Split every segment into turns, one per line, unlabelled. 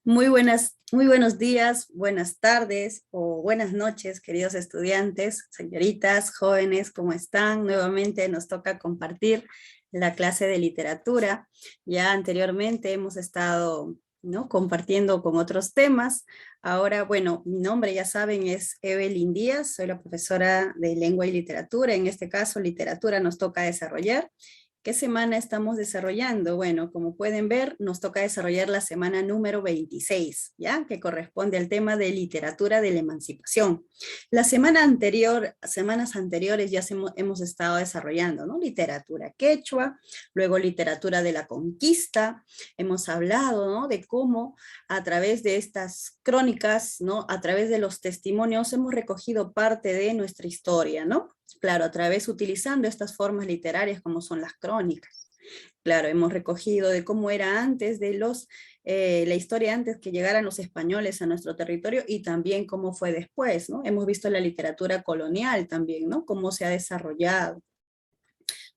Muy buenos días, buenas tardes o buenas noches, queridos estudiantes, señoritas, jóvenes, ¿cómo están? Nuevamente nos toca compartir la clase de literatura. Ya anteriormente hemos estado, ¿no?, compartiendo con otros temas. Ahora, bueno, mi nombre, ya saben, es Evelyn Díaz, soy la profesora de lengua y literatura. En este caso, literatura nos toca desarrollar. ¿Qué semana estamos desarrollando? Bueno, como pueden ver, nos toca desarrollar la semana número 26, ¿ya? Que corresponde al tema de literatura de la emancipación. La semana anterior, semanas anteriores ya hemos estado desarrollando, ¿no? Literatura quechua, luego literatura de la conquista. Hemos hablado, ¿no?, de cómo a través de estas crónicas, ¿no?, a través de los testimonios hemos recogido parte de nuestra historia, ¿no? Claro, a través utilizando estas formas literarias como son las crónicas. Claro, hemos recogido de cómo era antes de la historia antes que llegaran los españoles a nuestro territorio y también cómo fue después, ¿no? Hemos visto la literatura colonial también, ¿no? Cómo se ha desarrollado.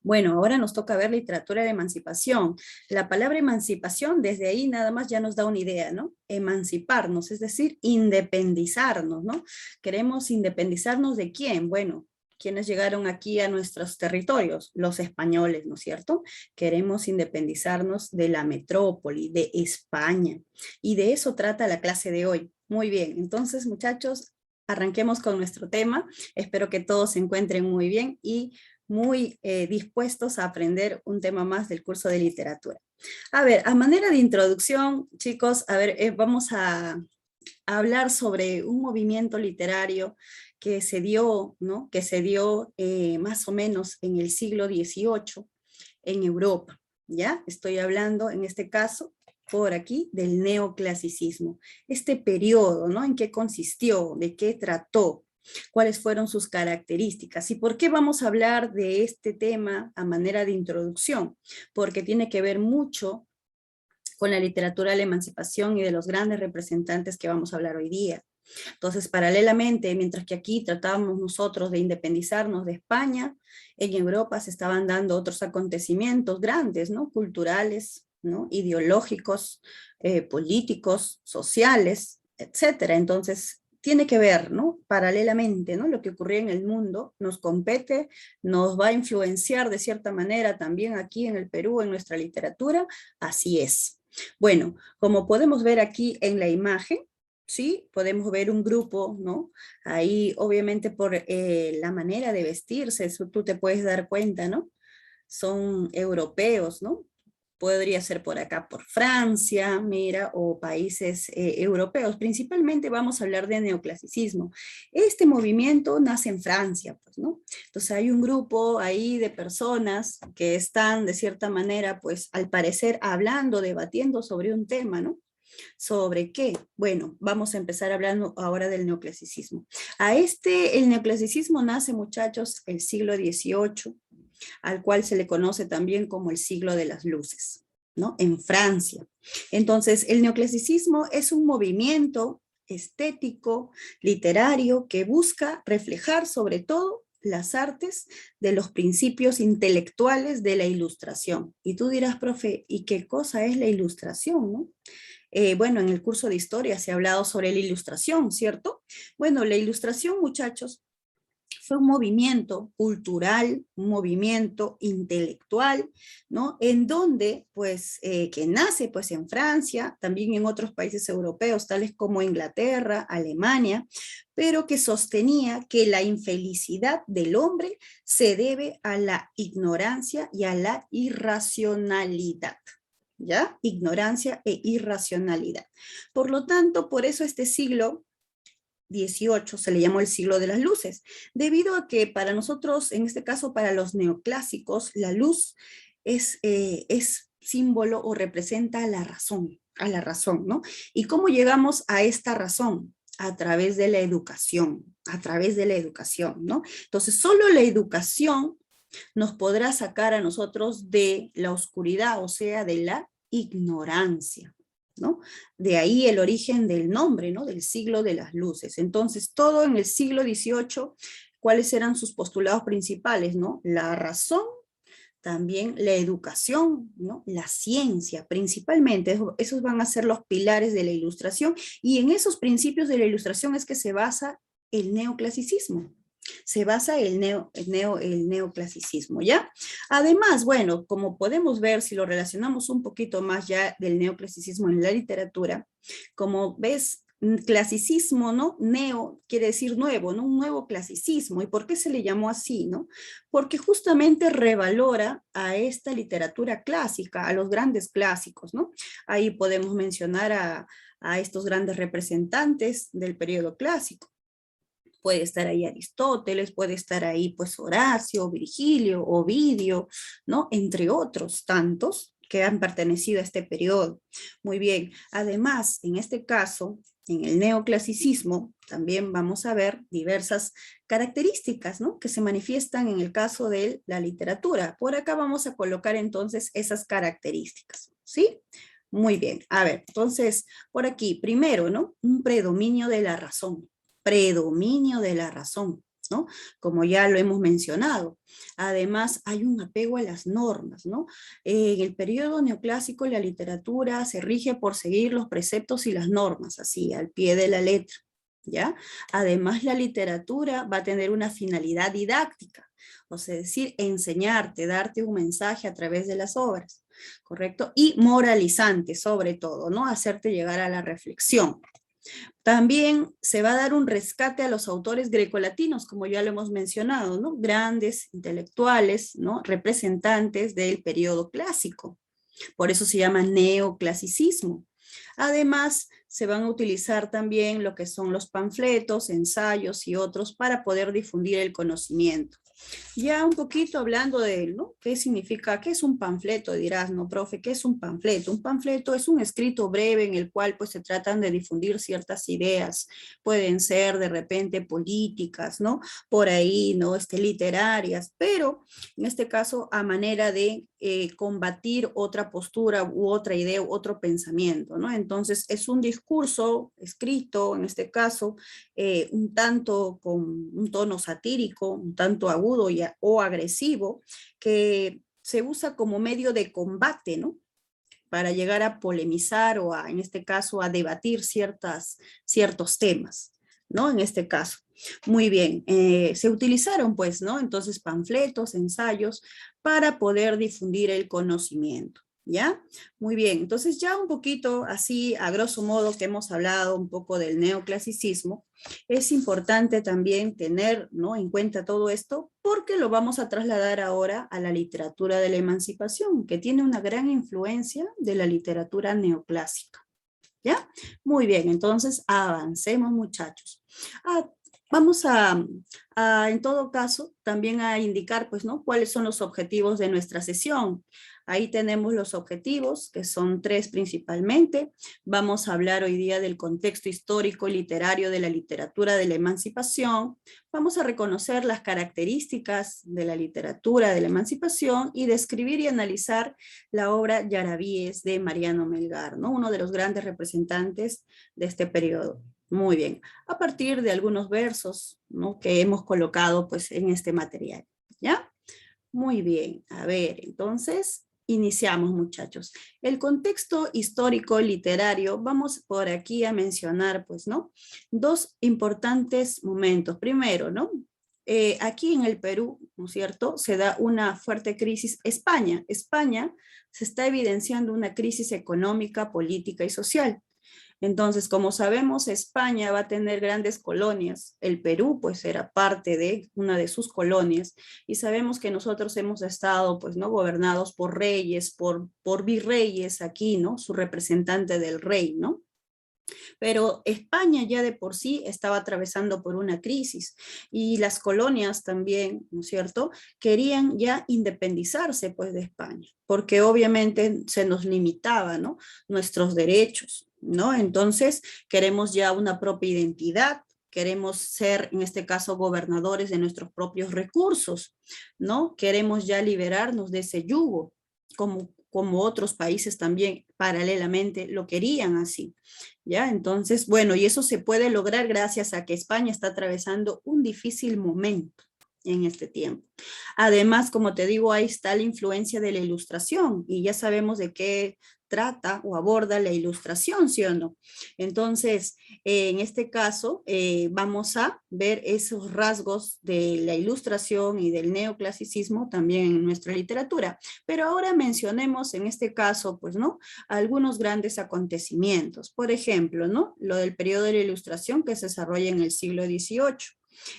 Bueno, ahora nos toca ver literatura de emancipación. La palabra emancipación, desde ahí nada más ya nos da una idea, ¿no? Emanciparnos, es decir, independizarnos, ¿no? ¿Queremos independizarnos de quién? Bueno, ¿quiénes llegaron aquí a nuestros territorios? Los españoles, ¿no es cierto? Queremos independizarnos de la metrópoli, de España. Y de eso trata la clase de hoy. Muy bien, entonces muchachos, arranquemos con nuestro tema. Espero que todos se encuentren muy bien y muy dispuestos a aprender un tema más del curso de literatura. A ver, a manera de introducción, chicos, a ver, vamos a hablar sobre un movimiento literario que se dio, ¿no?, que se dio más o menos en el siglo XVIII en Europa, ¿ya? Estoy hablando, en este caso, por aquí, del neoclasicismo. Este periodo, ¿no?, ¿en qué consistió? ¿De qué trató? ¿Cuáles fueron sus características? ¿Y por qué vamos a hablar de este tema a manera de introducción? Porque tiene que ver mucho con la literatura de la emancipación y de los grandes representantes que vamos a hablar hoy día. Entonces, paralelamente, mientras que aquí tratábamos nosotros de independizarnos de España, en Europa se estaban dando otros acontecimientos grandes, ¿no?, culturales, ¿no?, ideológicos, políticos, sociales, etcétera. Entonces, tiene que ver, ¿no?, paralelamente, ¿no?, lo que ocurría en el mundo nos compete, nos va a influenciar de cierta manera también aquí en el Perú, en nuestra literatura, así es. Bueno, como podemos ver aquí en la imagen, ¿sí? Podemos ver un grupo, ¿no? Ahí, obviamente, por la manera de vestirse, eso tú te puedes dar cuenta, ¿no? Son europeos, ¿no? Podría ser por acá, por Francia, mira, o países europeos. Principalmente vamos a hablar de neoclasicismo. Este movimiento nace en Francia, pues, ¿no? Entonces hay un grupo ahí de personas que están, de cierta manera, pues, al parecer, hablando, debatiendo sobre un tema, ¿no? ¿Sobre qué? Bueno, vamos a empezar hablando ahora del neoclasicismo. El neoclasicismo nace, muchachos, el siglo XVIII, al cual se le conoce también como el siglo de las luces, ¿no? En Francia. Entonces, el neoclasicismo es un movimiento estético, literario, que busca reflejar sobre todo las artes de los principios intelectuales de la ilustración. Y tú dirás, profe, ¿y qué cosa es la ilustración, no? Bueno, en el curso de historia se ha hablado sobre la ilustración, ¿cierto? Bueno, la ilustración, muchachos, fue un movimiento cultural, un movimiento intelectual, ¿no? En donde, pues, que nace, pues, en Francia, también en otros países europeos, tales como Inglaterra, Alemania, pero que sostenía que la infelicidad del hombre se debe a la ignorancia y a la irracionalidad. ¿Ya? Ignorancia e irracionalidad. Por lo tanto, por eso este siglo XVIII se le llamó el siglo de las luces, debido a que para nosotros, en este caso para los neoclásicos, la luz es símbolo o representa a la razón, ¿no? ¿Y cómo llegamos a esta razón? A través de la educación, a través de la educación, ¿no? Entonces, solo la educación nos podrá sacar a nosotros de la oscuridad, o sea, de la ignorancia, ¿no? De ahí el origen del nombre, ¿no?, del siglo de las luces. Entonces, todo en el siglo XVIII, ¿cuáles eran sus postulados principales, no? La razón también la educación, ¿no? La ciencia, principalmente, esos van a ser los pilares de la Ilustración, y en esos principios de la Ilustración es que se basa el neoclasicismo. Se basa el neoclasicismo, ¿ya? Además, bueno, como podemos ver, si lo relacionamos un poquito más ya del neoclasicismo en la literatura, como ves, clasicismo, ¿no? Neo quiere decir nuevo, ¿no? Un nuevo clasicismo. ¿Y por qué se le llamó así, no? Porque justamente revalora a esta literatura clásica, a los grandes clásicos, ¿no? Ahí podemos mencionar a estos grandes representantes del periodo clásico. Puede estar ahí Aristóteles, puede estar ahí pues Horacio, Virgilio, Ovidio, ¿no? Entre otros tantos que han pertenecido a este periodo. Muy bien, además, en este caso, en el neoclasicismo, también vamos a ver diversas características, ¿no? Que se manifiestan en el caso de la literatura. Por acá vamos a colocar entonces esas características, ¿sí? Muy bien, a ver, entonces, por aquí, primero, ¿no? Un predominio de la razón. Predominio de la razón, ¿no? Como ya lo hemos mencionado. Además, hay un apego a las normas, ¿no? En el periodo neoclásico, la literatura se rige por seguir los preceptos y las normas, así, al pie de la letra, ¿ya? Además, la literatura va a tener una finalidad didáctica, o sea, decir, enseñarte, darte un mensaje a través de las obras, ¿correcto? Y moralizante, sobre todo, ¿no? Hacerte llegar a la reflexión. También se va a dar un rescate a los autores grecolatinos, como ya lo hemos mencionado, ¿no? Grandes intelectuales, ¿no? Representantes del periodo clásico. Por eso se llama neoclasicismo. Además, se van a utilizar también lo que son los panfletos, ensayos y otros para poder difundir el conocimiento. Ya un poquito hablando de, ¿no? ¿Qué significa? ¿Qué es un panfleto? Dirás, ¿no, profe? ¿Qué es un panfleto? Un panfleto es un escrito breve en el cual pues se tratan de difundir ciertas ideas. Pueden ser de repente políticas, ¿no? Por ahí, ¿no? Literarias, pero en este caso a manera de combatir otra postura u otra idea u otro pensamiento, ¿no? Entonces es un discurso escrito, en este caso, un tanto con un tono satírico, un tanto agudo o agresivo, que se usa como medio de combate, ¿no? Para llegar a polemizar o en este caso, a debatir ciertos temas, ¿no? En este caso. Muy bien, se utilizaron pues, ¿no? Entonces panfletos, ensayos, para poder difundir el conocimiento. ¿Ya? Muy bien, entonces ya un poquito así, a grosso modo, que hemos hablado un poco del neoclasicismo, es importante también tener, ¿no? En cuenta todo esto, porque lo vamos a trasladar ahora a la literatura de la emancipación, que tiene una gran influencia de la literatura neoclásica. ¿Ya? Muy bien, entonces avancemos, muchachos. Vamos en todo caso, también a indicar, pues, ¿no? Cuáles son los objetivos de nuestra sesión. Ahí tenemos los objetivos, que son 3 principalmente. Vamos a hablar hoy día del contexto histórico y literario de la literatura de la emancipación. Vamos a reconocer las características de la literatura de la emancipación y describir y analizar la obra Yaravíes de Mariano Melgar, ¿no? Uno de los grandes representantes de este periodo. Muy bien, a partir de algunos versos, ¿no? Que hemos colocado pues en este material, ¿ya? Muy bien, a ver, entonces iniciamos, muchachos. El contexto histórico literario, vamos por aquí a mencionar pues, ¿no? 2 importantes momentos. Primero, ¿no? Aquí en el Perú, ¿no es cierto?, se da una fuerte crisis. España se está evidenciando una crisis económica, política y social. Entonces, como sabemos, España va a tener grandes colonias. El Perú, pues, era parte de una de sus colonias. Y sabemos que nosotros hemos estado, pues, ¿no? Gobernados por reyes, por virreyes aquí, ¿no? Su representante del rey, ¿no? Pero España ya de por sí estaba atravesando por una crisis y las colonias también, ¿no es cierto?, querían ya independizarse pues de España, porque obviamente se nos limitaba, ¿no?, nuestros derechos, ¿no? Entonces queremos ya una propia identidad, queremos ser, en este caso, gobernadores de nuestros propios recursos, ¿no? Queremos ya liberarnos de ese yugo, como otros países también paralelamente lo querían así, ¿ya? Entonces, bueno, y eso se puede lograr gracias a que España está atravesando un difícil momento, en este tiempo. Además, como te digo, ahí está la influencia de la ilustración y ya sabemos de qué trata o aborda la ilustración, ¿sí o no? Entonces, en este caso, vamos a ver esos rasgos de la ilustración y del neoclasicismo también en nuestra literatura. Pero ahora mencionemos en este caso, pues, ¿no? Algunos grandes acontecimientos. Por ejemplo, ¿no? Lo del periodo de la ilustración que se desarrolla en el siglo XVIII.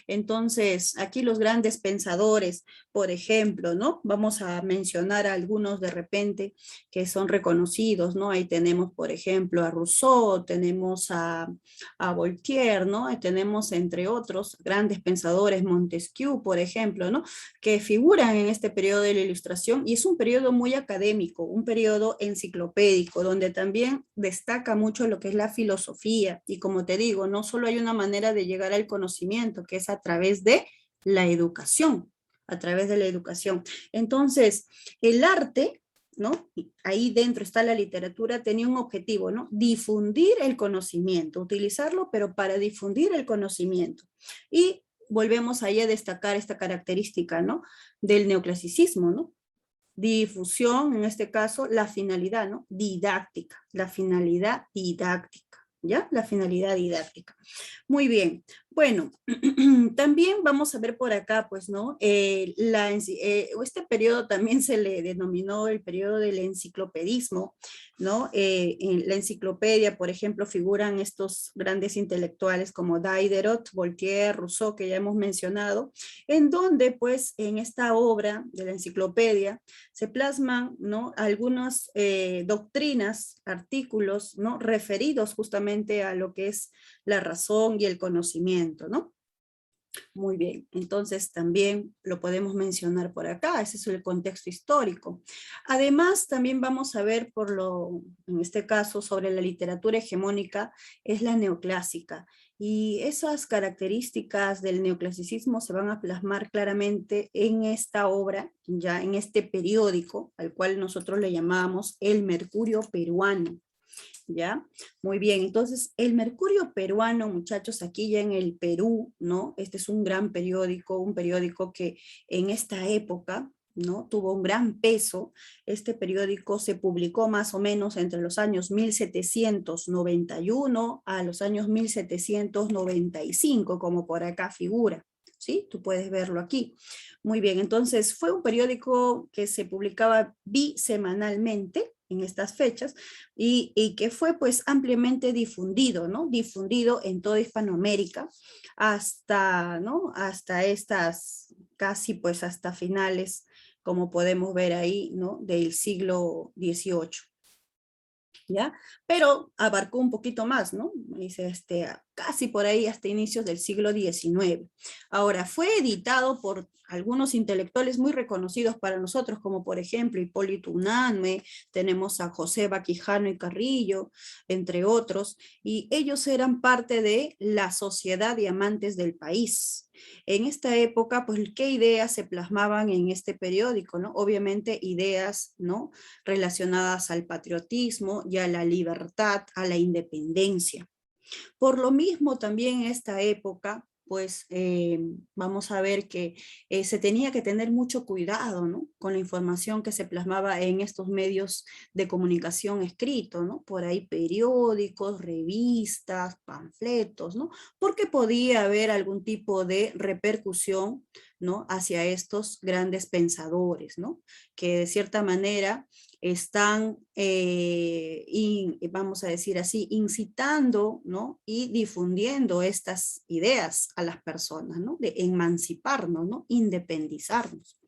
Entonces, aquí los grandes pensadores, por ejemplo, ¿no? Vamos a mencionar a algunos de repente que son reconocidos, ¿no? Ahí tenemos, por ejemplo, a Rousseau, tenemos a Voltaire, ¿no? Ahí tenemos, entre otros, grandes pensadores, Montesquieu, por ejemplo, ¿no? Que figuran en este periodo de la Ilustración y es un periodo muy académico, un periodo enciclopédico, donde también destaca mucho lo que es la filosofía y como te digo, no solo hay una manera de llegar al conocimiento, que es a través de la educación, a través de la educación. Entonces, el arte, ¿no? Ahí dentro está la literatura, tenía un objetivo, ¿no? Difundir el conocimiento, utilizarlo, pero para difundir el conocimiento. Y volvemos ahí a destacar esta característica, ¿no? Del neoclasicismo, ¿no? Difusión, en este caso, la finalidad, ¿no? Didáctica, la finalidad didáctica, ¿ya? La finalidad didáctica. Muy bien. Bueno, también vamos a ver por acá, pues, ¿no? Este periodo también se le denominó el periodo del enciclopedismo, ¿no? En la enciclopedia, por ejemplo, figuran estos grandes intelectuales como Diderot, Voltaire, Rousseau, que ya hemos mencionado, en donde, pues, en esta obra de la enciclopedia se plasman, ¿no? Algunas doctrinas, artículos, ¿no? Referidos justamente a lo que es la razón y el conocimiento, ¿no? Muy bien, entonces también lo podemos mencionar por acá, ese es el contexto histórico. Además, también vamos a ver en este caso, sobre la literatura hegemónica, es la neoclásica. Y esas características del neoclasicismo se van a plasmar claramente en esta obra, ya en este periódico, al cual nosotros le llamamos el Mercurio Peruano. ¿Ya? Muy bien, entonces el Mercurio Peruano, muchachos, aquí ya en el Perú, ¿no? Este es un gran periódico, un periódico que en esta época, ¿no? Tuvo un gran peso. Este periódico se publicó más o menos entre los años 1791 a los años 1795, como por acá figura. ¿Sí? Tú puedes verlo aquí. Muy bien, entonces fue un periódico que se publicaba bisemanalmente en estas fechas y que fue pues ampliamente difundido, ¿no? Difundido en toda Hispanoamérica hasta, ¿no? Hasta estas, casi pues hasta finales, como podemos ver ahí, ¿no? Del siglo XVIII. ¿Ya? Pero abarcó un poquito más, ¿no? Dice, casi por ahí hasta inicios del siglo XIX. Ahora, fue editado por algunos intelectuales muy reconocidos para nosotros, como por ejemplo Hipólito Unanue, tenemos a José Baquijano y Carrillo, entre otros, y ellos eran parte de la Sociedad de Amantes del País. En esta época, pues, ¿qué ideas se plasmaban en este periódico, no? Obviamente ideas, ¿no? Relacionadas al patriotismo y a la libertad, a la independencia. Por lo mismo también en esta época, pues vamos a ver que se tenía que tener mucho cuidado, ¿no? Con la información que se plasmaba en estos medios de comunicación escrito, ¿no? Por ahí periódicos, revistas, panfletos, ¿no? Porque podía haber algún tipo de repercusión, ¿no? Hacia estos grandes pensadores, ¿no? Que de cierta manera están, vamos a decir así, incitando, ¿no? Y difundiendo estas ideas a las personas, ¿no? De emanciparnos, ¿no? Independizarnos.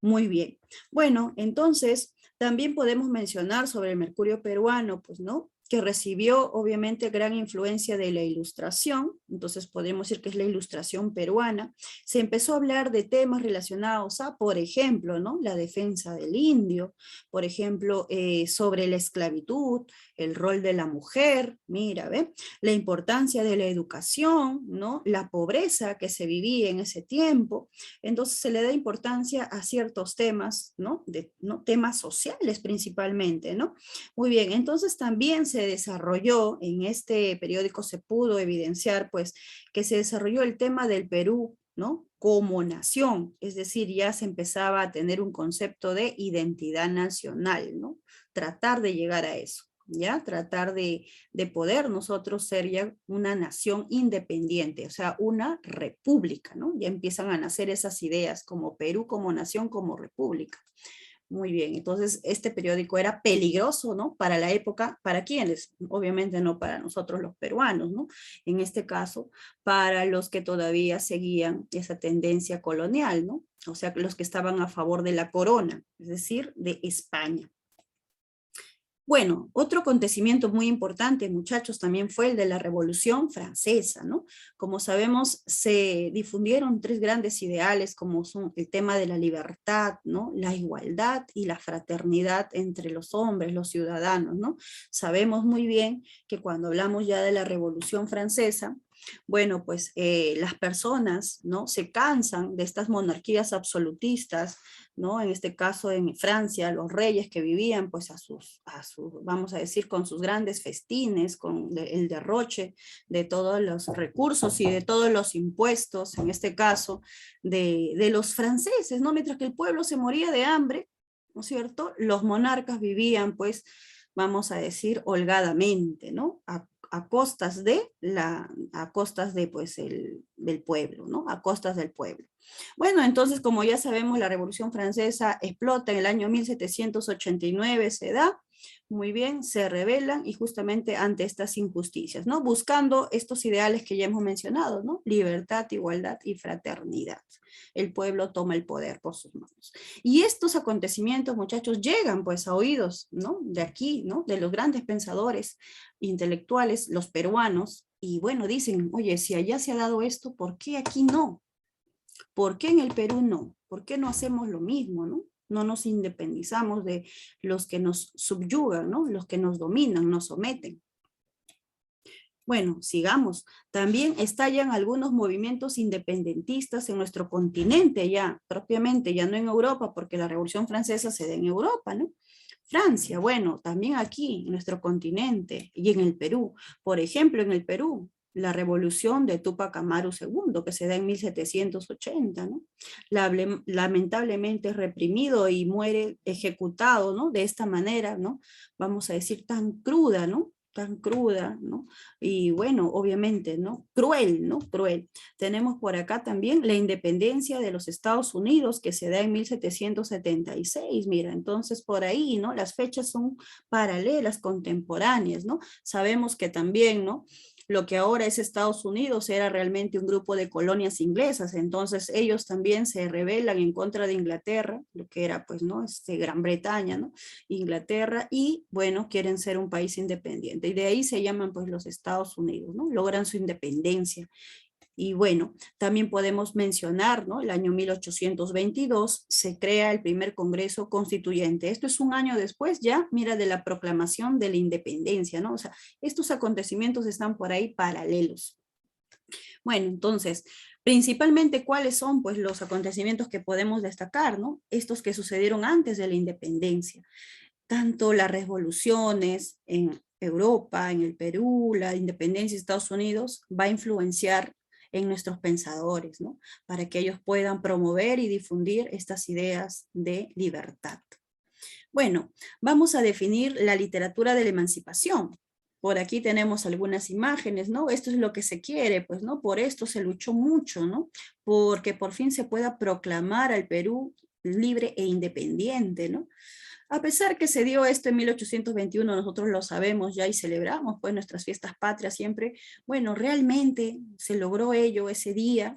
Muy bien. Bueno, entonces también podemos mencionar sobre el Mercurio Peruano, pues, ¿no? Que recibió obviamente gran influencia de la ilustración, entonces podemos decir que es la ilustración peruana. Se empezó a hablar de temas relacionados a, por ejemplo, ¿no? La defensa del indio, por ejemplo, sobre la esclavitud, el rol de la mujer, mira, ¿ve? La importancia de la educación, ¿no? La pobreza que se vivía en ese tiempo, entonces se le da importancia a ciertos temas, ¿no? ¿no? Temas sociales principalmente, ¿no? Muy bien, entonces también se desarrolló, en este periódico se pudo evidenciar, pues, que se desarrolló el tema del Perú, ¿no? Como nación, es decir, ya se empezaba a tener un concepto de identidad nacional, ¿no? Tratar de llegar a eso, ¿ya? Tratar de poder nosotros ser ya una nación independiente, o sea, una república, ¿no? Ya empiezan a nacer esas ideas como Perú, como nación, como república. Muy bien, entonces este periódico era peligroso, ¿no? Para la época, ¿para quiénes? Obviamente no para nosotros los peruanos, ¿no? En este caso, para los que todavía seguían esa tendencia colonial, ¿no? O sea, los que estaban a favor de la corona, es decir, de España. Bueno, otro acontecimiento muy importante, muchachos, también fue el de la Revolución Francesa, ¿no? Como sabemos, se difundieron tres grandes ideales, como son el tema de la libertad, ¿no? La igualdad y la fraternidad entre los hombres, los ciudadanos, ¿no? Sabemos muy bien que cuando hablamos ya de la Revolución Francesa, bueno, pues las personas, ¿no? Se cansan de estas monarquías absolutistas, ¿no? En este caso en Francia, los reyes que vivían pues vamos a decir, con sus grandes festines, con el derroche de todos los recursos y de todos los impuestos, en este caso, de los franceses, ¿no? Mientras que el pueblo se moría de hambre, ¿no es cierto? Los monarcas vivían pues, vamos a decir, holgadamente, ¿no? A costas de pues del pueblo, ¿no? A costas del pueblo. Bueno, entonces, como ya sabemos, la Revolución Francesa explota en el año 1789, se da, muy bien, se rebelan y justamente ante estas injusticias, ¿no? Buscando estos ideales que ya hemos mencionado, ¿no? Libertad, igualdad y fraternidad. El pueblo toma el poder por sus manos. Y estos acontecimientos, muchachos, llegan pues a oídos, ¿no? De aquí, ¿no? De los grandes pensadores intelectuales, los peruanos, y bueno, dicen, oye, si allá se ha dado esto, ¿por qué aquí no? ¿Por qué en el Perú no? ¿Por qué no hacemos lo mismo, no? No nos independizamos de los que nos subyugan, ¿no? Los que nos dominan, nos someten. Bueno, sigamos. También estallan algunos movimientos independentistas en nuestro continente ya, propiamente, ya no en Europa, porque la Revolución Francesa se da en Europa, ¿no? Francia, bueno, también aquí, en nuestro continente y en el Perú. Por ejemplo, en el Perú, la revolución de Túpac Amaru II, que se da en 1780, ¿no? Lamentablemente reprimido y muere ejecutado, ¿no? De esta manera, ¿no? Vamos a decir tan cruda, ¿no? Tan cruda, ¿no? Y bueno, obviamente, ¿no? Cruel, ¿no? Cruel. Tenemos por acá también la independencia de los Estados Unidos, que se da en 1776, mira, entonces por ahí, ¿no? Las fechas son paralelas, contemporáneas, ¿no? Sabemos que también, ¿no? Lo que ahora es Estados Unidos era realmente un grupo de colonias inglesas, entonces ellos también se rebelan en contra de Inglaterra, lo que era pues, ¿no? Gran Bretaña, ¿no? Inglaterra, y bueno, quieren ser un país independiente, y de ahí se llaman pues los Estados Unidos, ¿no? Logran su independencia. Y bueno, también podemos mencionar, ¿no? El año 1822 se crea el primer Congreso Constituyente. Esto es un año después ya, mira, de la proclamación de la independencia, ¿no? O sea, estos acontecimientos están por ahí paralelos. Bueno, entonces, principalmente, ¿cuáles son pues los acontecimientos que podemos destacar, ¿no? Estos que sucedieron antes de la independencia. Tanto las revoluciones en Europa, en el Perú, la independencia de Estados Unidos, va a influenciar en nuestros pensadores, ¿no? Para que ellos puedan promover y difundir estas ideas de libertad. Bueno, vamos a definir la literatura de la emancipación. Por aquí tenemos algunas imágenes, ¿no? Esto es lo que se quiere, pues, ¿no? Por esto se luchó mucho, ¿no? Porque por fin se pueda proclamar al Perú libre e independiente, ¿no? A pesar que se dio esto en 1821, nosotros lo sabemos ya y celebramos pues nuestras fiestas patrias siempre, bueno, realmente se logró ello ese día.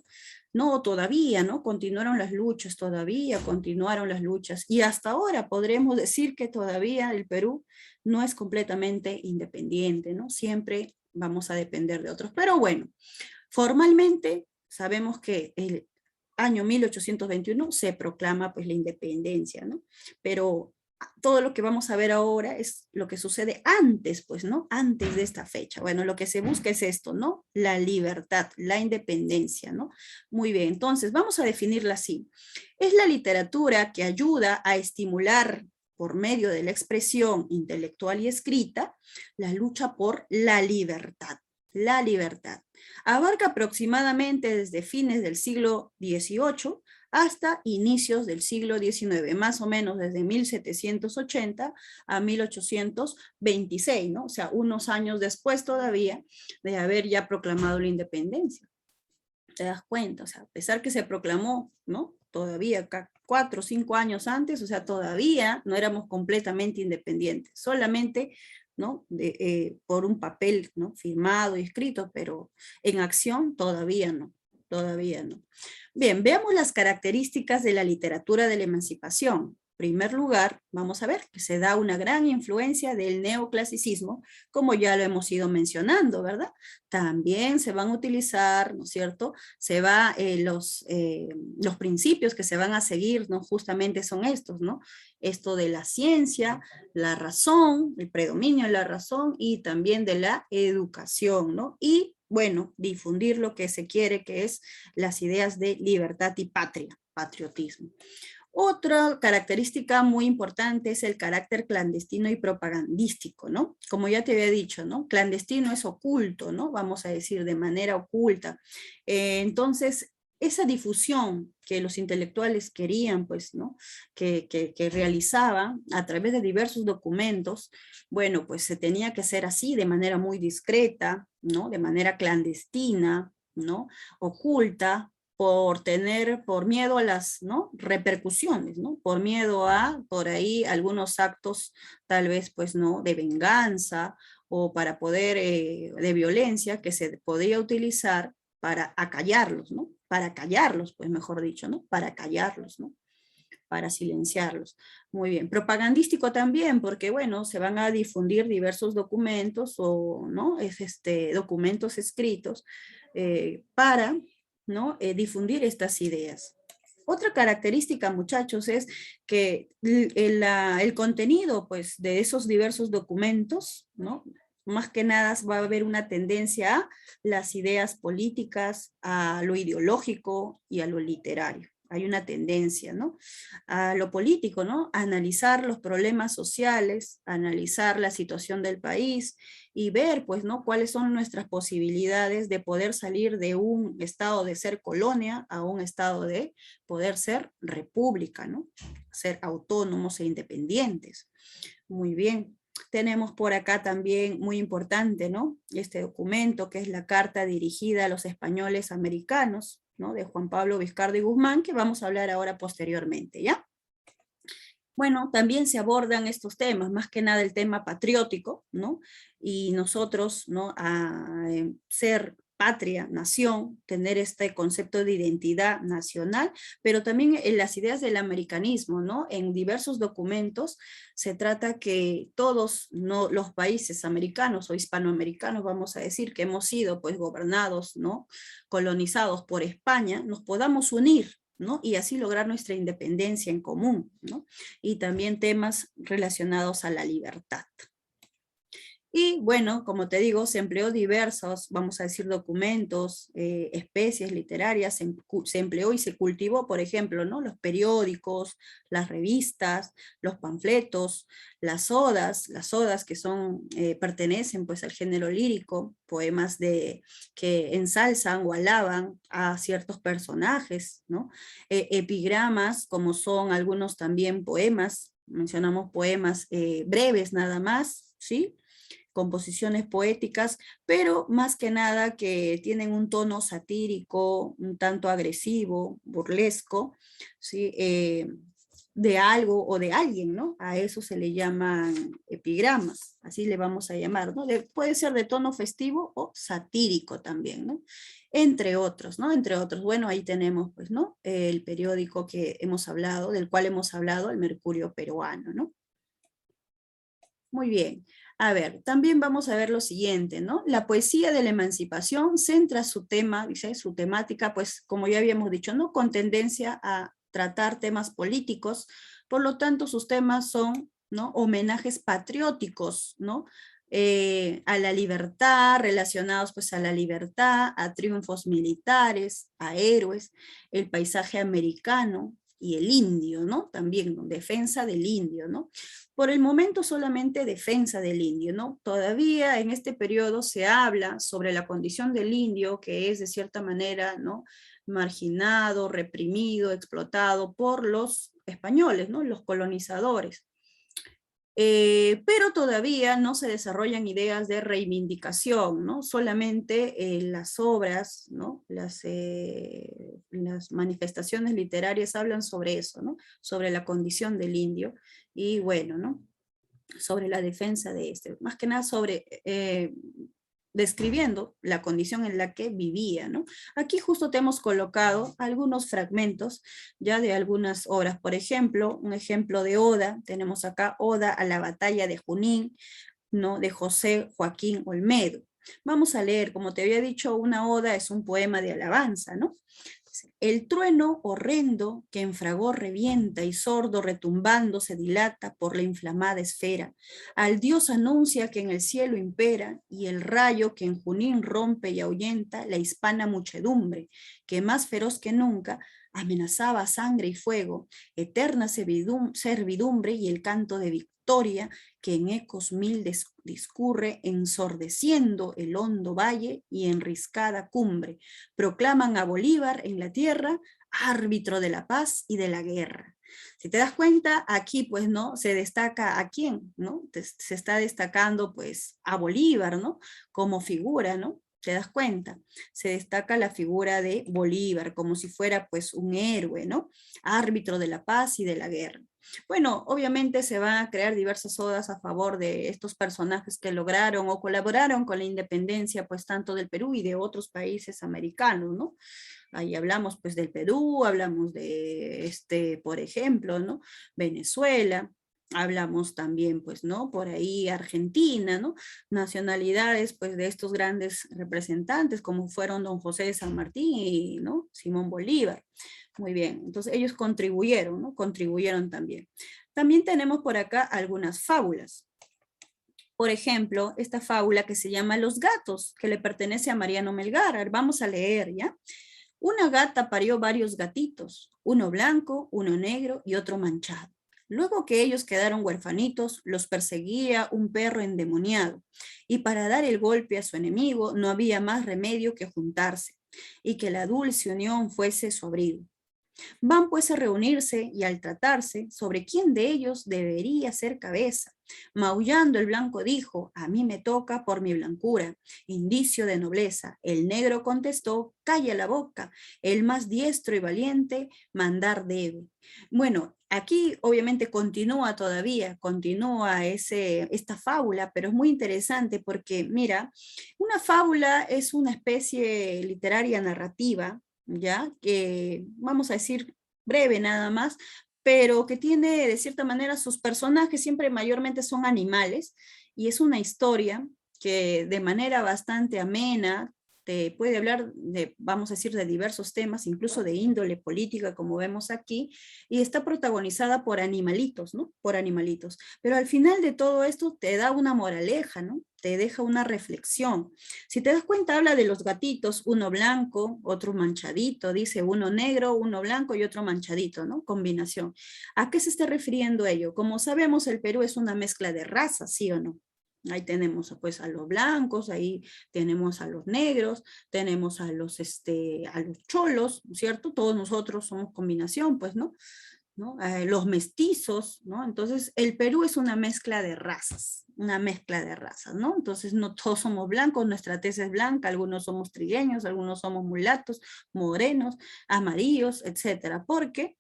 No, todavía, ¿no? Continuaron las luchas, todavía continuaron las luchas, y hasta ahora podremos decir que todavía el Perú no es completamente independiente, ¿no? Siempre vamos a depender de otros, pero bueno, formalmente sabemos que el año 1821 se proclama pues la independencia, ¿no? Pero todo lo que vamos a ver ahora es lo que sucede antes, pues, ¿no? Antes de esta fecha. Bueno, lo que se busca es esto, ¿no? La libertad, la independencia, ¿no? Muy bien, entonces vamos a definirla así. Es la literatura que ayuda a estimular por medio de la expresión intelectual y escrita la lucha por la libertad. la libertad. Abarca aproximadamente desde fines del siglo XVIII hasta inicios del siglo XIX, más o menos desde 1780 a 1826, ¿no? O sea, unos años después todavía de haber ya proclamado la independencia. ¿Te das cuenta? O sea, a pesar que se proclamó, ¿no? Todavía 4 o 5 años antes, o sea, todavía no éramos completamente independientes, solamente, ¿no? Por un papel, ¿no? Firmado y escrito, pero en acción todavía no, todavía no. Bien, veamos las características de la literatura de la emancipación. En primer lugar, vamos a ver que se da una gran influencia del neoclasicismo, como ya lo hemos ido mencionando, ¿verdad? También se van a utilizar, ¿no es cierto? Los principios que se van a seguir, ¿no? Justamente son estos, ¿no? Esto de la ciencia, la razón, el predominio de la razón y también de la educación, ¿no? Y, bueno, difundir lo que se quiere, que es las ideas de libertad y patria, patriotismo. Otra característica muy importante es el carácter clandestino y propagandístico, ¿no? Como ya te había dicho, ¿no? Clandestino es oculto, ¿no? Vamos a decir, de manera oculta. Entonces, esa difusión que los intelectuales querían, pues, ¿no? Que realizaban a través de diversos documentos, bueno, pues se tenía que hacer así, de manera muy discreta, ¿no? De manera clandestina, ¿no? Oculta, por miedo a las, ¿no? repercusiones, ¿no? Por miedo a, por ahí, algunos actos tal vez, pues, ¿no? de venganza o para poder, de violencia que se podría utilizar para acallarlos, ¿no? Para callarlos, pues, mejor dicho, ¿no? Para callarlos, ¿no? Para silenciarlos. Muy bien. Propagandístico también, porque, bueno, se van a difundir diversos documentos o, ¿no? Documentos escritos para, ¿no? Difundir estas ideas. Otra característica, muchachos, es que el contenido, pues, de esos diversos documentos, ¿no? Más que nada va a haber una tendencia a las ideas políticas, a lo ideológico y a lo literario. Hay una tendencia, ¿no? A lo político, ¿no? A analizar los problemas sociales, a analizar la situación del país y ver, pues, ¿no? Cuáles son nuestras posibilidades de poder salir de un estado de ser colonia a un estado de poder ser república, ¿no? Ser autónomos e independientes. Muy bien. Tenemos por acá también, muy importante, ¿no? Este documento que es la carta dirigida a los españoles americanos, ¿no? De Juan Pablo Vizcarra y Guzmán, que vamos a hablar ahora posteriormente, ¿ya? Bueno, también se abordan estos temas, más que nada el tema patriótico, ¿no? Y nosotros, ¿no? A ser patria, nación, tener este concepto de identidad nacional, pero también en las ideas del americanismo, ¿no? En diversos documentos se trata que todos, ¿no? Los países americanos o hispanoamericanos, vamos a decir, que hemos sido pues gobernados, ¿no? Colonizados por España, nos podamos unir, ¿no? Y así lograr nuestra independencia en común, ¿no? Y también temas relacionados a la libertad. Y bueno, como te digo, se empleó diversos, vamos a decir, documentos, especies literarias, se empleó y se cultivó, por ejemplo, ¿no? Los periódicos, las revistas, los panfletos, las odas que son, pertenecen pues al género lírico, poemas que ensalzan o alaban a ciertos personajes, ¿no? Epigramas, como son algunos también poemas, mencionamos poemas breves nada más, ¿sí? Composiciones poéticas, pero más que nada que tienen un tono satírico, un tanto agresivo, burlesco, ¿sí? De algo o de alguien, ¿no? A eso se le llaman epigramas, así le vamos a llamar, ¿no? Puede ser de tono festivo o satírico también, ¿no? Entre otros, ¿no? Entre otros, bueno, ahí tenemos, pues, ¿no? El periódico que hemos hablado, del cual hemos hablado, el Mercurio Peruano, ¿no? Muy bien. A ver, también vamos a ver lo siguiente, ¿no? La poesía de la emancipación centra su tema, dice, su temática, pues como ya habíamos dicho, ¿no? Con tendencia a tratar temas políticos, por lo tanto sus temas son, ¿no? Homenajes patrióticos, ¿no? A la libertad, relacionados pues a la libertad, a triunfos militares, a héroes, el paisaje americano, y el indio, ¿no? También, ¿no? Defensa del indio, ¿no? Por el momento solamente defensa del indio, ¿no? Todavía en este periodo se habla sobre la condición del indio, que es de cierta manera, ¿no? Marginado, reprimido, explotado por los españoles, ¿no? Los colonizadores. Pero todavía no se desarrollan ideas de reivindicación, ¿no? Solamente las obras, ¿no? Las manifestaciones literarias hablan sobre eso, ¿no? Sobre la condición del indio y bueno, ¿no? Sobre la defensa de este, más que nada sobre describiendo la condición en la que vivía, ¿no? Aquí justo te hemos colocado algunos fragmentos ya de algunas obras, por ejemplo, un ejemplo de oda, tenemos acá Oda a la batalla de Junín, ¿no? De José Joaquín Olmedo. Vamos a leer, como te había dicho, una oda es un poema de alabanza, ¿no? El trueno horrendo que en fragor revienta y sordo retumbando se dilata por la inflamada esfera. Al Dios anuncia que en el cielo impera y el rayo que en Junín rompe y ahuyenta la hispana muchedumbre, que más feroz que nunca amenazaba sangre y fuego, eterna servidumbre y el canto de victoria que en ecos mil discurre ensordeciendo el hondo valle y enriscada cumbre. Proclaman a Bolívar en la tierra árbitro de la paz y de la guerra. Si te das cuenta, aquí pues, ¿no? Se destaca a quién, ¿no? Se está destacando pues a Bolívar, ¿no? Como figura, ¿no? ¿Te das cuenta? Se destaca la figura de Bolívar como si fuera pues un héroe, ¿no? Árbitro de la paz y de la guerra. Bueno, obviamente se van a crear diversas odas a favor de estos personajes que lograron o colaboraron con la independencia, pues tanto del Perú y de otros países americanos, ¿no? Ahí hablamos pues del Perú, hablamos de por ejemplo, ¿no? Venezuela, hablamos también pues, ¿no? Por ahí Argentina, ¿no? Nacionalidades pues de estos grandes representantes como fueron don José de San Martín y, ¿no? Simón Bolívar. Muy bien, entonces ellos contribuyeron, ¿no? Contribuyeron también. También tenemos por acá algunas fábulas. Por ejemplo, esta fábula que se llama Los gatos, que le pertenece a Mariano Melgar. Vamos a leer, ¿ya? Una gata parió varios gatitos, uno blanco, uno negro y otro manchado. Luego que ellos quedaron huerfanitos, los perseguía un perro endemoniado, y para dar el golpe a su enemigo no había más remedio que juntarse, y que la dulce unión fuese su abrigo. Van pues a reunirse y al tratarse sobre quién de ellos debería ser cabeza. Maullando el blanco dijo, a mí me toca por mi blancura, indicio de nobleza. El negro contestó, calla la boca, el más diestro y valiente mandar debe. Bueno, aquí obviamente continúa esta fábula, pero es muy interesante porque mira, una fábula es una especie literaria narrativa, ¿ya? Que vamos a decir breve nada más, pero que tiene de cierta manera sus personajes siempre mayormente son animales y es una historia que de manera bastante amena te puede hablar de, vamos a decir, de diversos temas, incluso de índole política, como vemos aquí, y está protagonizada por animalitos, ¿no? Por animalitos. Pero al final de todo esto te da una moraleja, ¿no? Te deja una reflexión. Si te das cuenta, habla de los gatitos, uno blanco, otro manchadito, dice uno negro, uno blanco y otro manchadito, ¿no? Combinación. ¿A qué se está refiriendo ello? Como sabemos, el Perú es una mezcla de razas, ¿sí o no? Ahí tenemos pues a los blancos, ahí tenemos a los negros, tenemos a los cholos, ¿cierto? Todos nosotros somos combinación, pues, ¿no? ¿No? Los mestizos, ¿no? Entonces, el Perú es una mezcla de razas, ¿no? Entonces, no todos somos blancos, nuestra tez es blanca, algunos somos trigueños, algunos somos mulatos, morenos, amarillos, etcétera, porque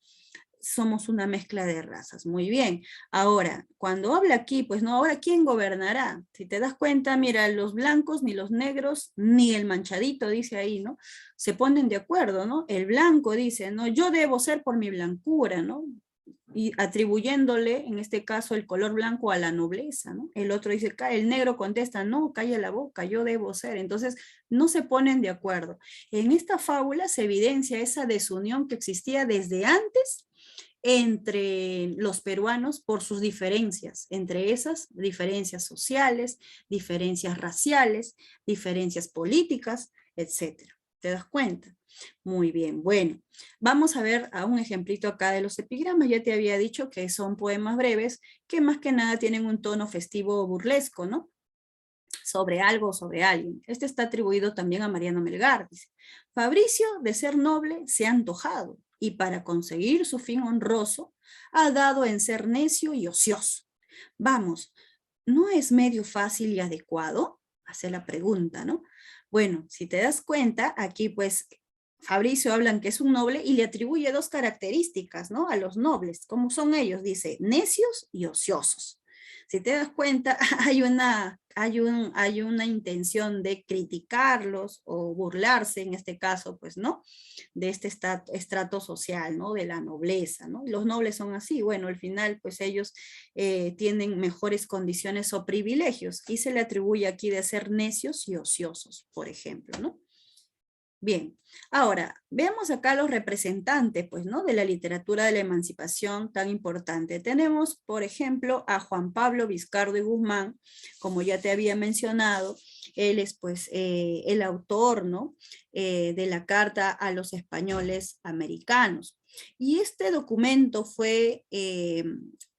somos una mezcla de razas. Muy bien. Ahora, cuando habla aquí, pues no, ahora ¿quién gobernará? Si te das cuenta, mira, los blancos, ni los negros, ni el manchadito, dice ahí, ¿no? Se ponen de acuerdo, ¿no? El blanco dice, ¿no? Yo debo ser por mi blancura, ¿no? Y atribuyéndole, en este caso, el color blanco a la nobleza, ¿no? El otro dice, el negro contesta, no, calla la boca, yo debo ser. Entonces, no se ponen de acuerdo. En esta fábula se evidencia esa desunión que existía desde antes entre los peruanos por sus diferencias, entre esas diferencias sociales, diferencias raciales, diferencias políticas, etcétera. ¿Te das cuenta? Muy bien, bueno, vamos a ver a un ejemplito acá de los epigramas. Ya te había dicho que son poemas breves que más que nada tienen un tono festivo o burlesco, ¿no? Sobre algo o sobre alguien. Este está atribuido también a Mariano Melgar. Dice, Fabricio, de ser noble, se ha antojado y para conseguir su fin honroso, ha dado en ser necio y ocioso. Vamos, ¿no es medio fácil y adecuado? Hace la pregunta, ¿no? Bueno, si te das cuenta, aquí pues Fabricio hablan que es un noble y le atribuye dos características, ¿no? A los nobles, como son ellos, dice, necios y ociosos. Si te das cuenta, hay una intención de criticarlos o burlarse, en este caso, pues, ¿no? De este estrato social, ¿no? De la nobleza, ¿no? Los nobles son así, bueno, al final, pues ellos tienen mejores condiciones o privilegios y se le atribuye aquí de ser necios y ociosos, por ejemplo, ¿no? Bien, ahora veamos acá los representantes, pues, ¿no? De la literatura de la emancipación tan importante. Tenemos, por ejemplo, a Juan Pablo Vizcardo y Guzmán, como ya te había mencionado, él es, pues, el autor, ¿no? De la Carta a los Españoles Americanos. Y este documento fue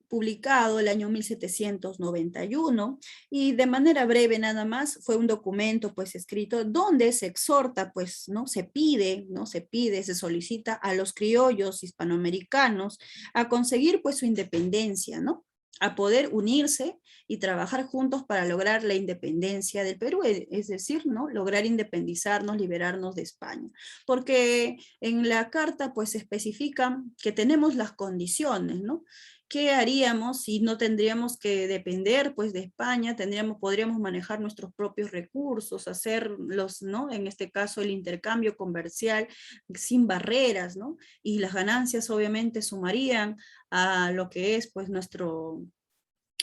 publicado el año 1791 y de manera breve nada más fue un documento pues escrito donde se exhorta pues, ¿no? Se pide, ¿no? Se pide, se solicita a los criollos hispanoamericanos a conseguir pues su independencia, ¿no? A poder unirse y trabajar juntos para lograr la independencia del Perú, es decir, ¿no? Lograr independizarnos, liberarnos de España. Porque en la carta pues se especifican que tenemos las condiciones, ¿no? ¿Qué haríamos si no tendríamos que depender pues de España? Podríamos manejar nuestros propios recursos, hacerlos, ¿no? En este caso el intercambio comercial sin barreras, ¿no? Y las ganancias obviamente sumarían a lo que es pues nuestro,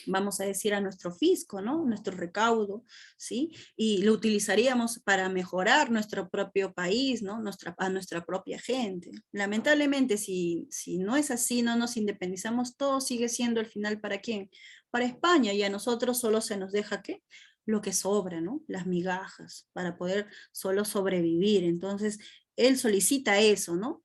vamos a decir, a nuestro fisco, ¿no? Nuestro recaudo, ¿sí? Y lo utilizaríamos para mejorar nuestro propio país, ¿no? A nuestra propia gente. Lamentablemente, si no es así, no nos independizamos, todo sigue siendo al final ¿para quién? Para España, y a nosotros solo se nos deja, ¿qué? Lo que sobra, ¿no? Las migajas, para poder solo sobrevivir. Entonces, él solicita eso, ¿no?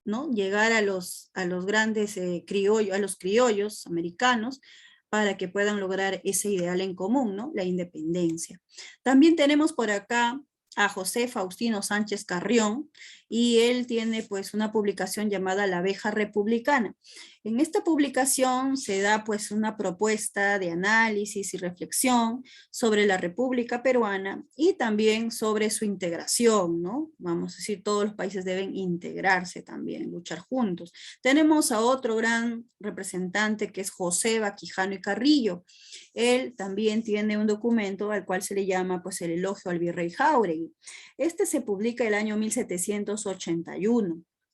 ¿No? Llegar a los grandes criollos, a los criollos americanos, para que puedan lograr ese ideal en común, ¿no? La independencia. También tenemos por acá a José Faustino Sánchez Carrión, y él tiene pues una publicación llamada La Abeja Republicana. En esta publicación se da pues una propuesta de análisis y reflexión sobre la República Peruana y también sobre su integración, ¿no? Vamos a decir, todos los países deben integrarse también, luchar juntos. Tenemos a otro gran representante que es José Baquijano y Carrillo. Él también tiene un documento al cual se le llama pues el Elogio al Virrey Jáuregui. Este se publica el año 1781.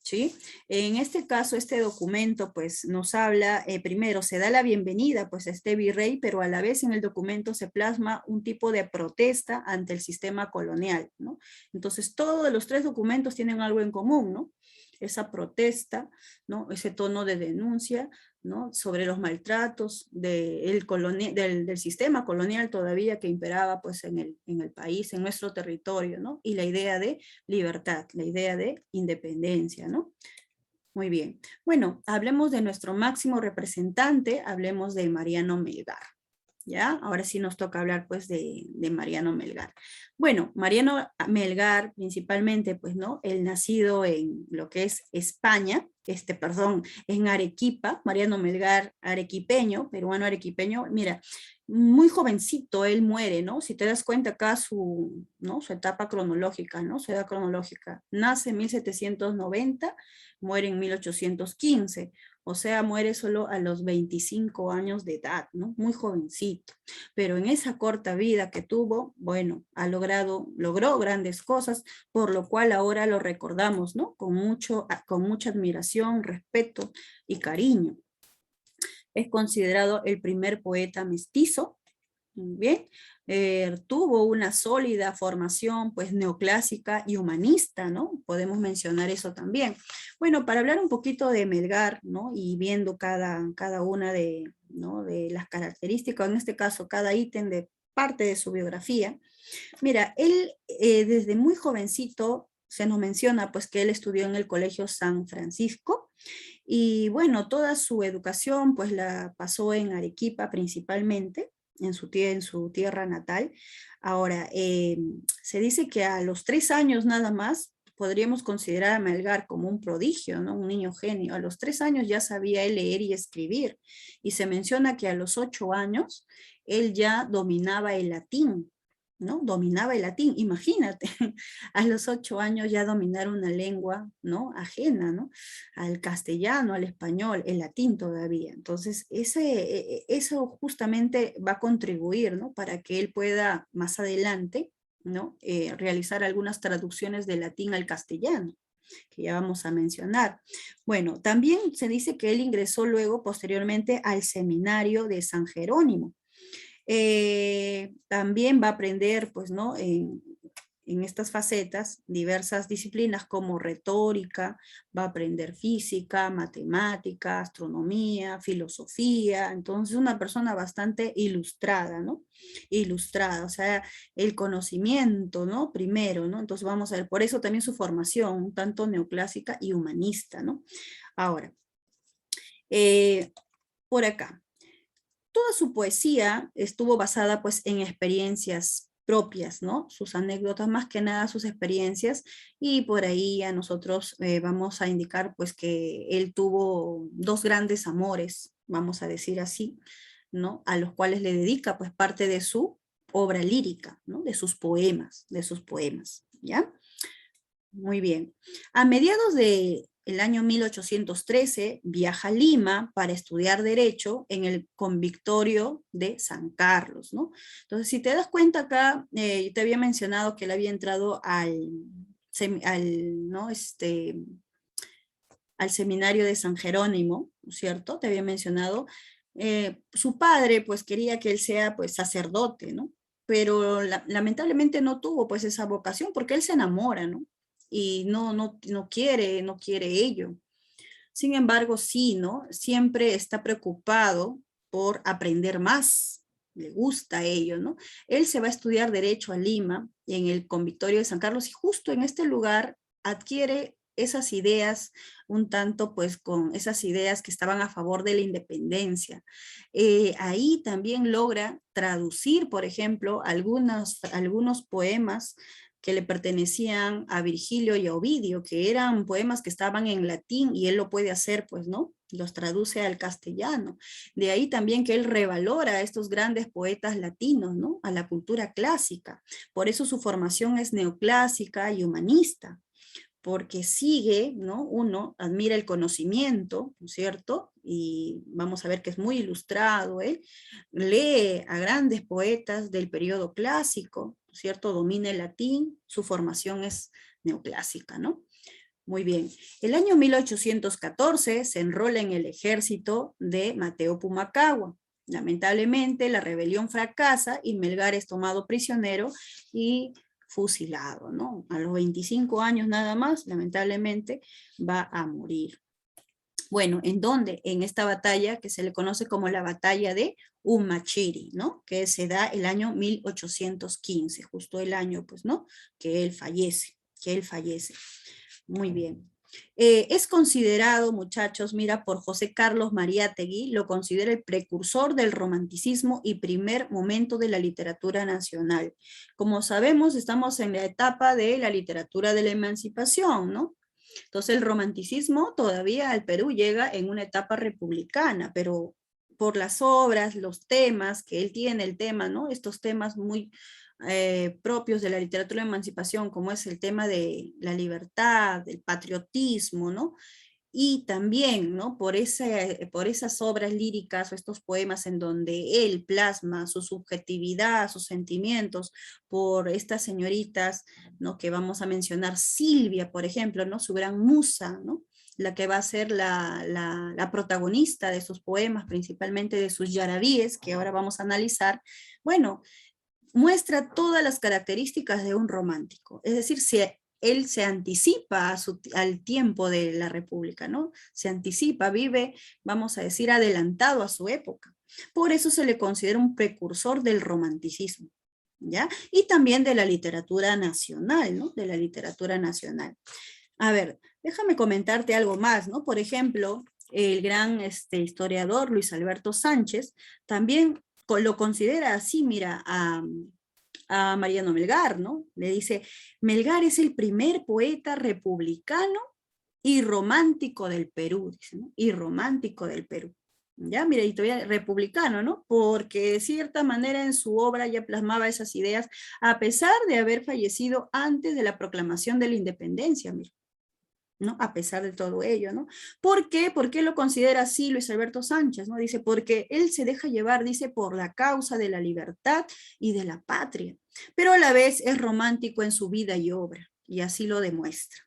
¿Sí? En este caso, este documento pues nos habla, primero se da la bienvenida pues a este virrey, pero a la vez en el documento se plasma un tipo de protesta ante el sistema colonial, ¿no? Entonces todos los tres documentos tienen algo en común, ¿no? Esa protesta, ¿no? Ese tono de denuncia, ¿no? Sobre los maltratos del sistema colonial todavía que imperaba pues en el país, en nuestro territorio, ¿no? Y la idea de libertad, la idea de independencia, ¿no? Muy bien. Bueno, hablemos de nuestro máximo representante, hablemos de Mariano Melgar. ¿Ya? Ahora sí nos toca hablar pues de Mariano Melgar. Bueno, Mariano Melgar principalmente pues, ¿no? Él nacido en lo que es España, perdón, en Arequipa, Mariano Melgar arequipeño, peruano arequipeño, mira, muy jovencito él muere, ¿no? Si te das cuenta acá ¿no? Su etapa cronológica, ¿no? Su edad cronológica. Nace en 1790, muere en 1815. O sea, muere solo a los 25 años de edad, ¿no? Muy jovencito. Pero en esa corta vida que tuvo, bueno, logró grandes cosas, por lo cual ahora lo recordamos, ¿no? Con mucha admiración, respeto y cariño. Es considerado el primer poeta mestizo. Bien, tuvo una sólida formación pues neoclásica y humanista, ¿no? Podemos mencionar eso también. Bueno, para hablar un poquito de Melgar, ¿no? Y viendo cada una ¿no? de las características, en este caso cada ítem de parte de su biografía. Mira, él desde muy jovencito se nos menciona pues que él estudió en el Colegio San Francisco y bueno, toda su educación pues la pasó en Arequipa principalmente, en su tierra natal. Ahora, se dice que a los 3 años nada más podríamos considerar a Melgar como un prodigio, ¿no? Un niño genio. A los 3 años ya sabía él leer y escribir. Y se menciona que a los 8 años él ya dominaba el latín, ¿no? Dominaba el latín, imagínate, a los 8 años ya dominar una lengua, ¿no? Ajena, ¿no? Al castellano, al español, el latín todavía. Entonces, eso justamente va a contribuir, ¿no? Para que él pueda más adelante, ¿no? Realizar algunas traducciones del latín al castellano, que ya vamos a mencionar. Bueno, también se dice que él ingresó luego, posteriormente, al seminario de San Jerónimo. También va a aprender, pues, ¿no? En estas facetas, diversas disciplinas como retórica, va a aprender física, matemática, astronomía, filosofía. Entonces, una persona bastante ilustrada, ¿no? Ilustrada, o sea, el conocimiento, ¿no? Primero, ¿no? Entonces, vamos a ver, por eso también su formación, un tanto neoclásica y humanista, ¿no? Ahora, por acá. Toda su poesía estuvo basada pues en experiencias propias, ¿no? Sus anécdotas, más que nada sus experiencias, y por ahí a nosotros vamos a indicar pues que él tuvo dos grandes amores, vamos a decir así, ¿no? A los cuales le dedica pues parte de su obra lírica, ¿no? De sus poemas, ¿ya? Muy bien. A mediados de el año 1813 viaja a Lima para estudiar Derecho en el Convictorio de San Carlos, ¿no? Entonces, si te das cuenta acá, yo te había mencionado que él había entrado ¿no? Al seminario de San Jerónimo, ¿no es cierto? Te había mencionado. Su padre, pues, quería que él sea, pues, sacerdote, ¿no? Pero lamentablemente no tuvo, pues, esa vocación porque él se enamora, ¿no? Y no quiere ello. Sin embargo, sí, ¿no? Siempre está preocupado por aprender más, le gusta ello, ¿no? Él se va a estudiar Derecho a Lima, en el Convictorio de San Carlos, y justo en este lugar adquiere esas ideas, un tanto pues con esas ideas que estaban a favor de la independencia. Ahí también logra traducir, por ejemplo, algunos poemas que le pertenecían a Virgilio y a Ovidio, que eran poemas que estaban en latín y él lo puede hacer, pues, ¿no? Los traduce al castellano. De ahí también que él revalora a estos grandes poetas latinos, ¿no? A la cultura clásica. Por eso su formación es neoclásica y humanista, porque sigue, ¿no? Uno admira el conocimiento, ¿no es cierto? Y vamos a ver que es muy ilustrado, ¿eh? Lee a grandes poetas del periodo clásico, ¿no es cierto? Domina el latín, su formación es neoclásica, ¿no? Muy bien. El año 1814 se enrola en el ejército de Mateo Pumacahua. Lamentablemente la rebelión fracasa y Melgar es tomado prisionero y fusilado, ¿no? A los 25 años nada más, lamentablemente, va a morir. Bueno, ¿en dónde? En esta batalla que se le conoce como la batalla de Humachiri, ¿no? Que se da el año 1815, justo el año, pues, ¿no? Que él fallece. Muy bien. Es considerado, muchachos, mira, por José Carlos Mariátegui, lo considera el precursor del romanticismo y primer momento de la literatura nacional. Como sabemos, estamos en la etapa de la literatura de la emancipación, ¿no? Entonces el romanticismo todavía al Perú llega en una etapa republicana, pero por las obras, los temas que él tiene, el tema, ¿no? Estos temas muy propios de la literatura de emancipación, como es el tema de la libertad, del patriotismo, ¿no? Y también, ¿no? Por esas obras líricas o estos poemas en donde él plasma su subjetividad, sus sentimientos, por estas señoritas, ¿no? Que vamos a mencionar, Silvia, por ejemplo, ¿no? Su gran musa, ¿no? La que va a ser la protagonista de sus poemas, principalmente de sus yarabíes, que ahora vamos a analizar. Bueno, muestra todas las características de un romántico, es decir, él se anticipa al tiempo de la República, ¿no? Se anticipa, vive, vamos a decir, adelantado a su época. Por eso se le considera un precursor del romanticismo. ¿ya? Y también de la literatura nacional, ¿no? De la literatura nacional. A ver, déjame comentarte algo más, ¿no? Por ejemplo, el gran historiador Luis Alberto Sánchez también lo considera así, mira, a Mariano Melgar, ¿no? Le dice, Melgar es el primer poeta republicano y romántico del Perú, dice, ¿no? Y romántico del Perú. Ya, mira, y todavía republicano, ¿no? Porque de cierta manera en su obra ya plasmaba esas ideas, a pesar de haber fallecido antes de la proclamación de la independencia, mira. ¿No? A pesar de todo ello, ¿no? ¿Por qué? ¿Por qué lo considera así Luis Alberto Sánchez, ¿no? Dice, porque él se deja llevar, dice, por la causa de la libertad y de la patria, pero a la vez es romántico en su vida y obra, y así lo demuestra.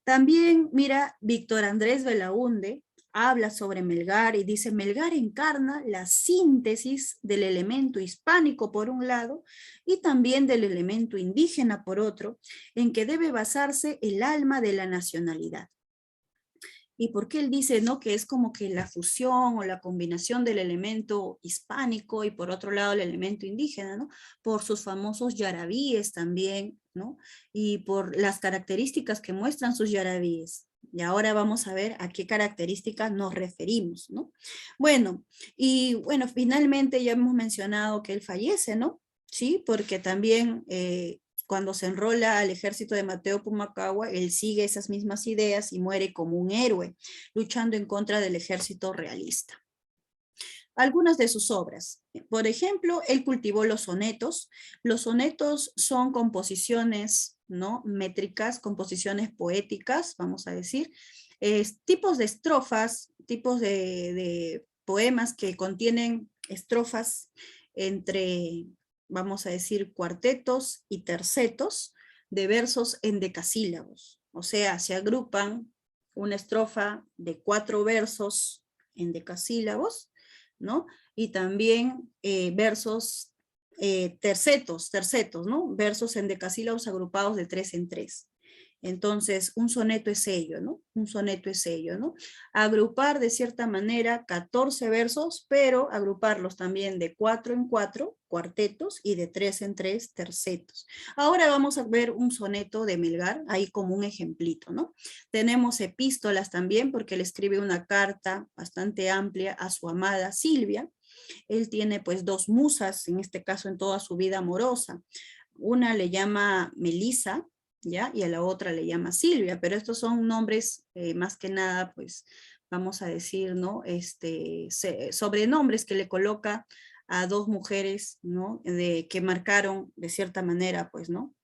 También, mira, Víctor Andrés Belaúnde habla sobre Melgar y dice, Melgar encarna la síntesis del elemento hispánico por un lado y también del elemento indígena por otro, en que debe basarse el alma de la nacionalidad. ¿Y por qué él dice, no, que es como que la fusión o la combinación del elemento hispánico y por otro lado el elemento indígena, ¿no? Por sus famosos yarabíes también, ¿no? Y por las características que muestran sus yarabíes. Y ahora vamos a ver a qué características nos referimos, ¿no? Bueno, y bueno, finalmente ya hemos mencionado que él fallece, ¿no? Sí, porque también cuando se enrola al ejército de Mateo Pumacahua, él sigue esas mismas ideas y muere como un héroe, luchando en contra del ejército realista. Algunas de sus obras. Por ejemplo, él cultivó los sonetos. Los sonetos son composiciones, ¿no? Métricas, composiciones poéticas, vamos a decir, tipos de estrofas, tipos de poemas que contienen estrofas entre, vamos a decir, cuartetos y tercetos de versos en decasílabos. O sea, se agrupan una estrofa de 4 versos en decasílabos, ¿no? Y también versos tercetos, ¿no? Versos en decasílabos agrupados de 3 en 3. Entonces, un soneto es ello, ¿no? Un soneto es ello, ¿no? Agrupar de cierta manera 14 versos, pero agruparlos también de 4 en 4, cuartetos, y de 3 en 3, tercetos. Ahora vamos a ver un soneto de Melgar, ahí como un ejemplito, ¿no? Tenemos epístolas también, porque él escribe una carta bastante amplia a su amada Silvia. Él tiene pues 2 musas, en este caso en toda su vida amorosa. Una le llama Melisa, ¿ya? Y a la otra le llama Silvia, pero estos son nombres más que nada, pues, vamos a decir, ¿no? Sobrenombres que le coloca a 2 mujeres, ¿no? Que marcaron de cierta manera, pues, ¿no?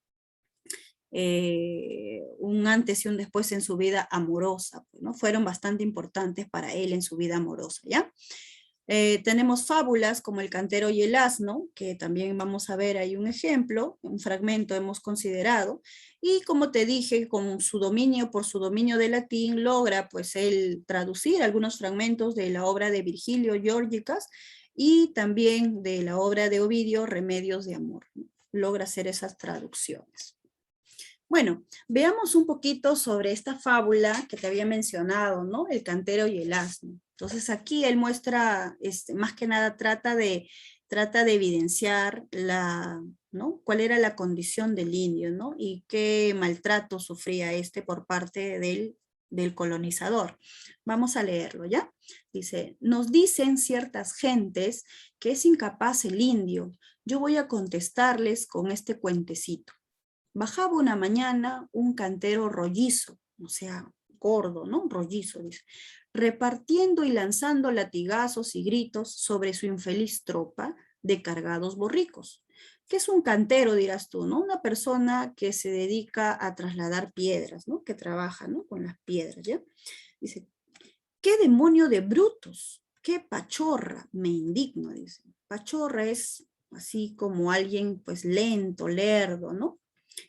Un antes y un después en su vida amorosa, pues, ¿no? Fueron bastante importantes para él en su vida amorosa, ¿ya? Tenemos fábulas como El cantero y el asno, que también vamos a ver ahí un ejemplo, un fragmento hemos considerado, y como te dije, con su dominio, por su dominio de latín, logra pues él traducir algunos fragmentos de la obra de Virgilio Georgicas y también de la obra de Ovidio, Remedios de Amor, ¿no? Logra hacer esas traducciones. Bueno, veamos un poquito sobre esta fábula que te había mencionado, ¿no? El cantero y el asno. Entonces aquí él muestra, más que nada trata de evidenciar ¿no? Cuál era la condición del indio, ¿no? Y qué maltrato sufría por parte del colonizador. Vamos a leerlo, ¿ya? Dice, nos dicen ciertas gentes que es incapaz el indio. Yo voy a contestarles con este cuentecito. Bajaba una mañana un cantero rollizo, o sea, gordo, ¿no? Rollizo, dice, repartiendo y lanzando latigazos y gritos sobre su infeliz tropa de cargados borricos. ¿Qué es un cantero, dirás tú, no? Una persona que se dedica a trasladar piedras, ¿no? Que trabaja, ¿no? Con las piedras, ¿ya? Dice, ¿qué demonio de brutos? ¿Qué pachorra? Me indigno, dice. Pachorra es así como alguien, pues, lento, lerdo, ¿no?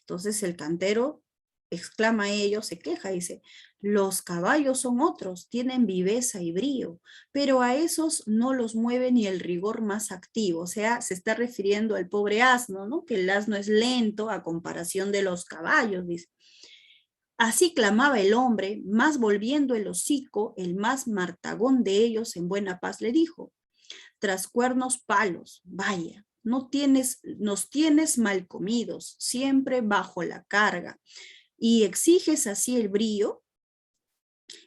Entonces el cantero exclama a ello, se queja, dice, los caballos son otros, tienen viveza y brío, pero a esos no los mueve ni el rigor más activo, o sea, se está refiriendo al pobre asno, ¿no? Que el asno es lento a comparación de los caballos, dice. Así clamaba el hombre, más volviendo el hocico, el más martagón de ellos en buena paz le dijo, tras cuernos palos, vaya, nos tienes mal comidos, siempre bajo la carga, y exiges así el brío,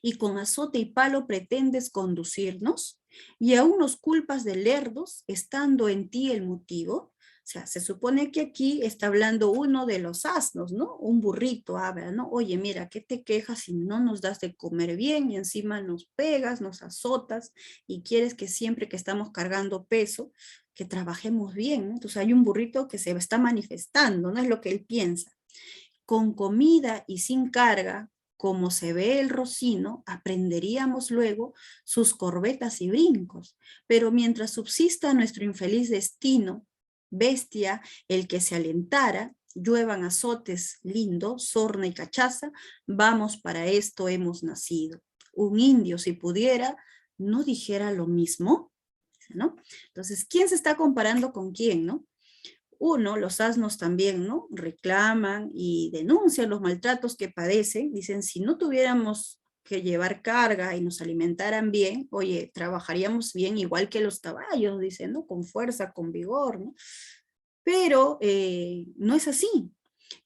y con azote y palo pretendes conducirnos, y aún nos culpas de lerdos, estando en ti el motivo. O sea, se supone que aquí está hablando uno de los asnos, ¿no? Un burrito habla, ¿no? Oye, mira, ¿qué te quejas si no nos das de comer bien y encima nos pegas, nos azotas y quieres que siempre que estamos cargando peso, que trabajemos bien, ¿no? Entonces hay un burrito que se está manifestando, no es lo que él piensa. Con comida y sin carga, como se ve el rocino, aprenderíamos luego sus corbetas y brincos. Pero mientras subsista nuestro infeliz destino, bestia, el que se alentara, lluevan azotes lindo, sorna y cachaza, vamos, para esto hemos nacido. Un indio, si pudiera, no dijera lo mismo, ¿no? Entonces, ¿quién se está comparando con quién, no? Uno, los asnos también, ¿no? Reclaman y denuncian los maltratos que padecen. Dicen, si no tuviéramos que llevar carga y nos alimentaran bien, oye, trabajaríamos bien igual que los caballos, dicen, ¿no? Con fuerza, con vigor, ¿no? Pero no es así.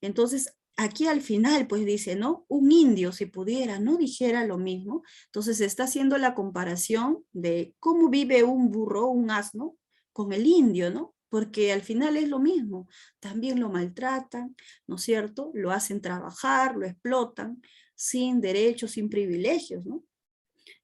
Entonces, aquí al final, pues dice, ¿no? Un indio, si pudiera, no dijera lo mismo. Entonces, se está haciendo la comparación de cómo vive un burro, un asno, con el indio, ¿no? Porque al final es lo mismo. También lo maltratan, ¿no es cierto? Lo hacen trabajar, lo explotan, sin derechos, sin privilegios, ¿no?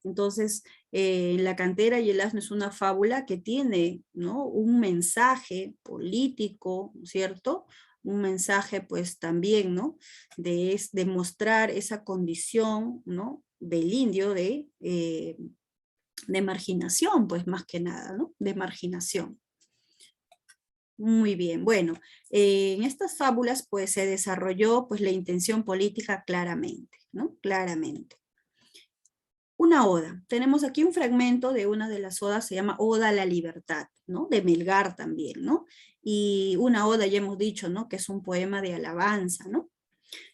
Entonces, La cantera y el asno es una fábula que tiene, ¿no? Un mensaje político, ¿cierto? Un mensaje, pues, también, ¿no? De mostrar esa condición, ¿no? Del indio de marginación, pues, más que nada, ¿no? De marginación. Muy bien, bueno, en estas fábulas, pues, se desarrolló, pues, la intención política claramente, ¿no? Claramente. Una oda. Tenemos aquí un fragmento de una de las odas, se llama Oda a la Libertad, ¿no? De Melgar también, ¿no? Y una oda, ya hemos dicho, ¿no? Que es un poema de alabanza, ¿no?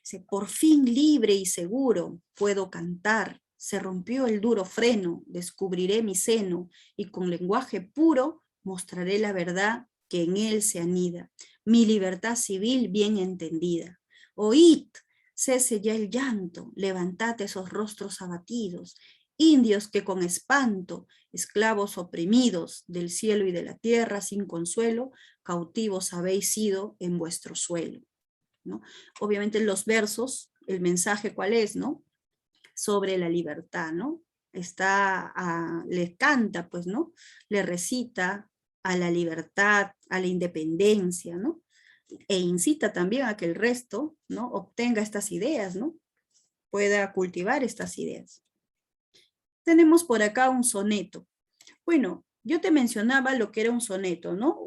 Dice, por fin libre y seguro puedo cantar, se rompió el duro freno, descubriré mi seno, y con lenguaje puro mostraré la verdad que en él se anida, mi libertad civil bien entendida. Oíd, cese ya el llanto, levantad esos rostros abatidos, indios que con espanto, esclavos oprimidos del cielo y de la tierra sin consuelo, cautivos habéis sido en vuestro suelo, ¿no? Obviamente los versos, el mensaje cuál es, ¿no? Sobre la libertad, ¿no? Le canta, pues, ¿no? Le recita a la libertad, a la independencia, ¿no? E incita también a que el resto, ¿no? Obtenga estas ideas, ¿no? Pueda cultivar estas ideas. Tenemos por acá un soneto. Bueno, yo te mencionaba lo que era un soneto, ¿no?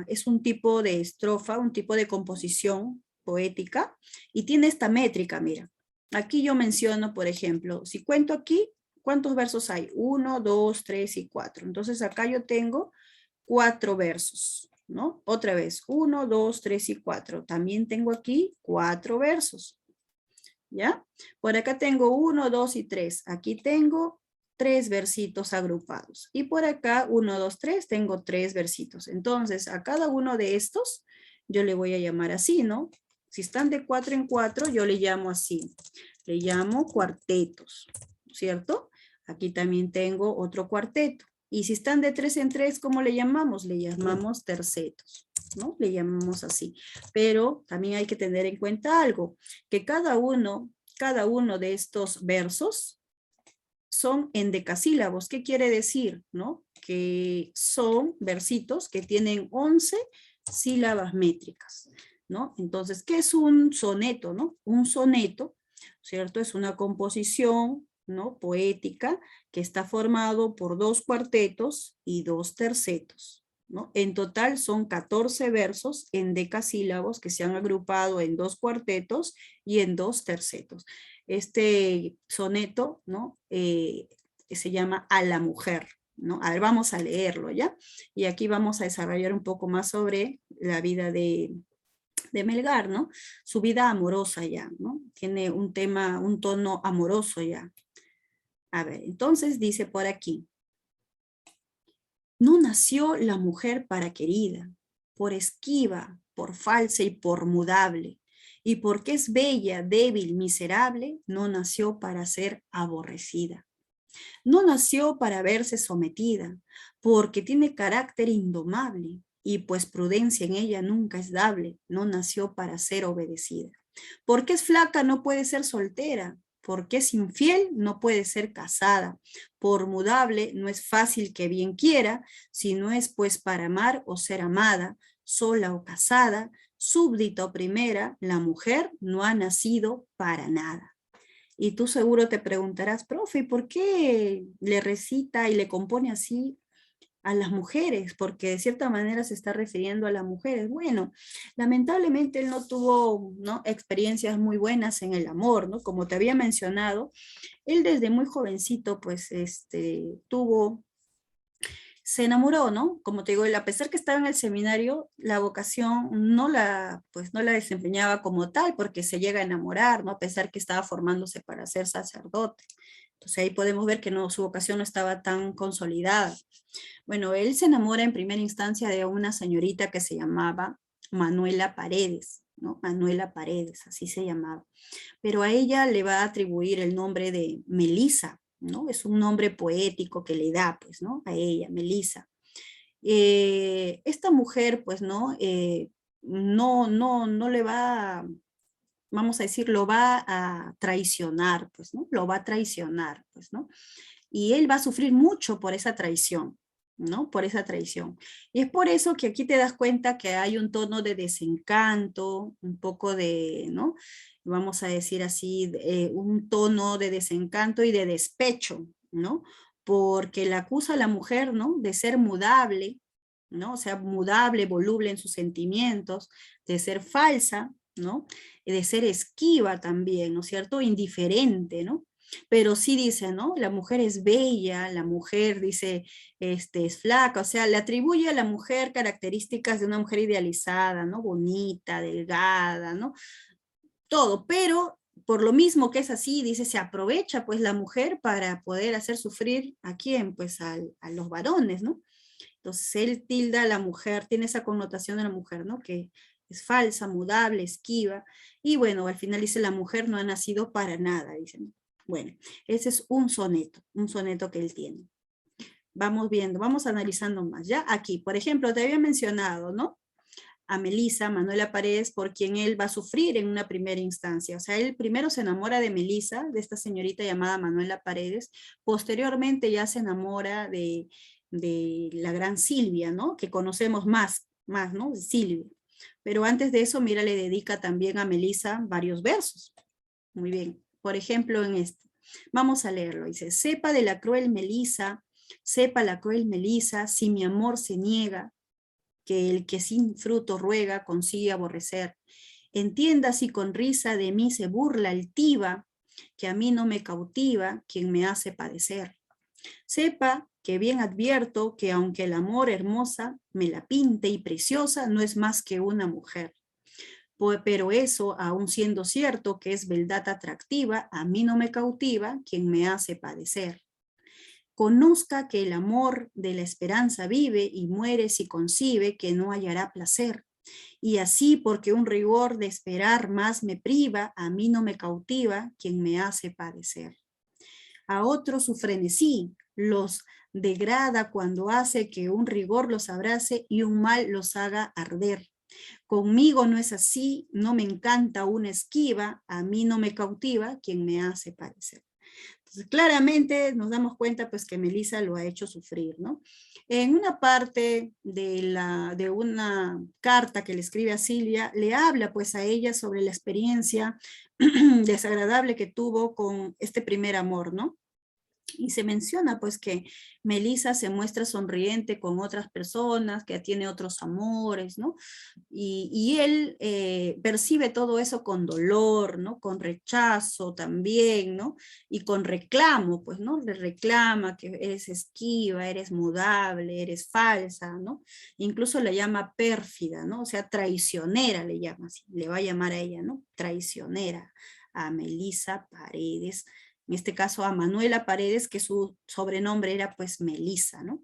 Es un tipo de estrofa, un tipo de composición poética, y tiene esta métrica, mira. Aquí yo menciono, por ejemplo, si cuento aquí, ¿cuántos versos hay? 1, 2, 3 y 4. Entonces acá yo tengo 4 versos, ¿no? Otra vez, 1, 2, 3 y 4. También tengo aquí 4 versos, ¿ya? Por acá tengo 1, 2 y 3. Aquí tengo 3 versitos agrupados. Y por acá 1, 2, 3, tengo 3 versitos. Entonces, a cada uno de estos, yo le voy a llamar así, ¿no? Si están de 4 en 4, yo le llamo así. Le llamo cuartetos, ¿cierto? Aquí también tengo otro cuarteto. Y si están de 3 en 3, ¿cómo le llamamos? Le llamamos tercetos, ¿no? Le llamamos así. Pero también hay que tener en cuenta algo, que cada uno de estos versos son endecasílabos. ¿Qué quiere decir? ¿No? Que son versitos que tienen 11 sílabas métricas, ¿no? Entonces, ¿qué es un soneto, no? Un soneto, ¿cierto? Es una composición, ¿no? Poética que está formado por 2 cuartetos y 2 tercetos, ¿no? En total son 14 versos en decasílabos que se han agrupado en 2 cuartetos y en 2 tercetos. Este soneto, ¿no? Se llama A la mujer, ¿no? A ver, vamos a leerlo, ¿ya? Y aquí vamos a desarrollar un poco más sobre la vida de Melgar, ¿no? Su vida amorosa ya, ¿no? Tiene un tema, un tono amoroso ya. A ver, entonces dice por aquí, no nació la mujer para querida, por esquiva, por falsa y por mudable. Y porque es bella, débil, miserable, no nació para ser aborrecida. No nació para verse sometida, porque tiene carácter indomable, y pues prudencia en ella nunca es dable, no nació para ser obedecida. Porque es flaca no puede ser soltera, porque es infiel no puede ser casada, por mudable no es fácil que bien quiera, si no es pues para amar o ser amada, sola o casada, súbdita o primera, la mujer no ha nacido para nada. Y tú seguro te preguntarás, profe, ¿por qué le recita y le compone así a las mujeres? Porque de cierta manera se está refiriendo a las mujeres. Bueno, lamentablemente él no tuvo, ¿no?, experiencias muy buenas en el amor, ¿no? Como te había mencionado, él desde muy jovencito, pues, tuvo, se enamoró, ¿no? Como te digo, él, a pesar que estaba en el seminario, la vocación pues no la desempeñaba como tal, porque se llega a enamorar, ¿no? A pesar que estaba formándose para ser sacerdote. Entonces ahí podemos ver que no, su vocación no estaba tan consolidada. Bueno, él se enamora en primera instancia de una señorita que se llamaba Manuela Paredes, ¿no? Manuela Paredes, así se llamaba. Pero a ella le va a atribuir el nombre de Melisa, ¿no? Es un nombre poético que le da, pues, ¿no? A ella, Melisa. Esta mujer, pues, ¿no? No le va, vamos a decir, lo va a traicionar, pues, ¿no? Lo va a traicionar, pues, ¿no? Y él va a sufrir mucho por esa traición, ¿no? Por esa traición. Y es por eso que aquí te das cuenta que hay un tono de desencanto, un poco de, ¿no? Vamos a decir así, un tono de desencanto y de despecho, ¿no? Porque le acusa a la mujer, ¿no? De ser mudable, ¿no? O sea, mudable, voluble en sus sentimientos, de ser falsa, ¿no? De ser esquiva también, ¿no es cierto? Indiferente, ¿no? Pero sí dice, ¿no? La mujer es bella, la mujer dice, es flaca, o sea, le atribuye a la mujer características de una mujer idealizada, ¿no? Bonita, delgada, ¿no? Todo, pero por lo mismo que es así, dice, se aprovecha pues la mujer para poder hacer sufrir ¿a quién? Pues a los varones, ¿no? Entonces él tilda a la mujer, tiene esa connotación de la mujer, ¿no? Que es falsa, mudable, esquiva, y bueno, al final dice, la mujer no ha nacido para nada, dicen. Bueno, ese es un soneto que él tiene. Vamos viendo, vamos analizando más, ¿ya? Aquí, por ejemplo, te había mencionado, ¿no? A Melisa, Manuela Paredes, por quien él va a sufrir en una primera instancia. O sea, él primero se enamora de Melisa, de esta señorita llamada Manuela Paredes, posteriormente ya se enamora de la gran Silvia, ¿no? Que conocemos más, ¿no? De Silvia. Pero antes de eso, mira, le dedica también a Melisa varios versos. Muy bien. Por ejemplo, en este. Vamos a leerlo. Dice, sepa de la cruel Melisa, sepa la cruel Melisa, si mi amor se niega, que el que sin fruto ruega consigue aborrecer. Entienda si con risa de mí se burla altiva, que a mí no me cautiva quien me hace padecer. Sepa que bien advierto que aunque el amor hermosa me la pinte y preciosa, no es más que una mujer. Pero eso, aun siendo cierto que es verdad atractiva, a mí no me cautiva quien me hace padecer. Conozca que el amor de la esperanza vive y muere si concibe que no hallará placer. Y así porque un rigor de esperar más me priva, a mí no me cautiva quien me hace padecer. A otros su frenesí los degrada cuando hace que un rigor los abrace y un mal los haga arder. Conmigo no es así, no me encanta una esquiva, a mí no me cautiva quien me hace padecer. Entonces, claramente nos damos cuenta pues que Melisa lo ha hecho sufrir, ¿no? En una parte de una carta que le escribe a Silvia, le habla pues a ella sobre la experiencia desagradable que tuvo con este primer amor, ¿no? Y se menciona pues que Melisa se muestra sonriente con otras personas, que tiene otros amores, ¿no? Y él percibe todo eso con dolor, ¿no? Con rechazo también, ¿no? Y con reclamo, pues, ¿no? Le reclama que eres esquiva, eres mudable, eres falsa, ¿no? Incluso la llama pérfida, ¿no? O sea, traicionera le llama así, le va a llamar a ella, ¿no? Traicionera a Melisa Paredes, en este caso a Manuela Paredes, que su sobrenombre era pues Melisa, ¿no?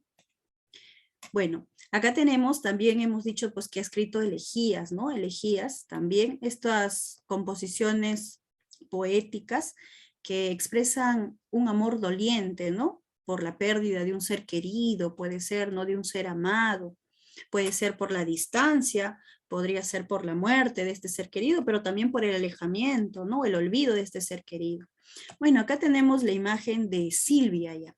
Bueno, acá tenemos, también hemos dicho pues que ha escrito elegías, ¿no? Elegías también, estas composiciones poéticas que expresan un amor doliente, ¿no? Por la pérdida de un ser querido, puede ser, ¿no? De un ser amado, puede ser por la distancia, podría ser por la muerte de este ser querido, pero también por el alejamiento, ¿no? El olvido de este ser querido. Bueno, acá tenemos la imagen de Silvia ya.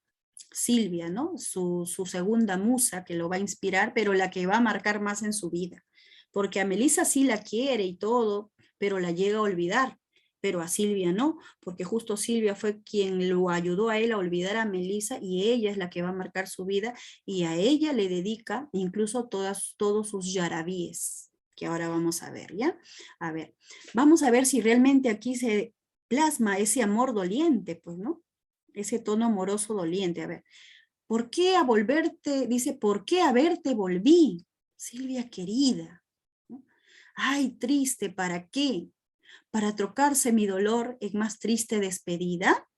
Silvia, ¿no? Su segunda musa que lo va a inspirar, pero la que va a marcar más en su vida. Porque a Melissa sí la quiere y todo, pero la llega a olvidar. Pero a Silvia no, porque justo Silvia fue quien lo ayudó a él a olvidar a Melissa y ella es la que va a marcar su vida y a ella le dedica incluso todos sus yarabíes, que ahora vamos a ver, ¿ya? A ver, vamos a ver si realmente aquí se plasma ese amor doliente, pues, ¿no? Ese tono amoroso doliente. A ver, ¿por qué a volverte? Dice, ¿por qué a verte volví? Silvia querida. ¿No? Ay, triste, ¿para qué? ¿Para trocarse mi dolor en más triste despedida?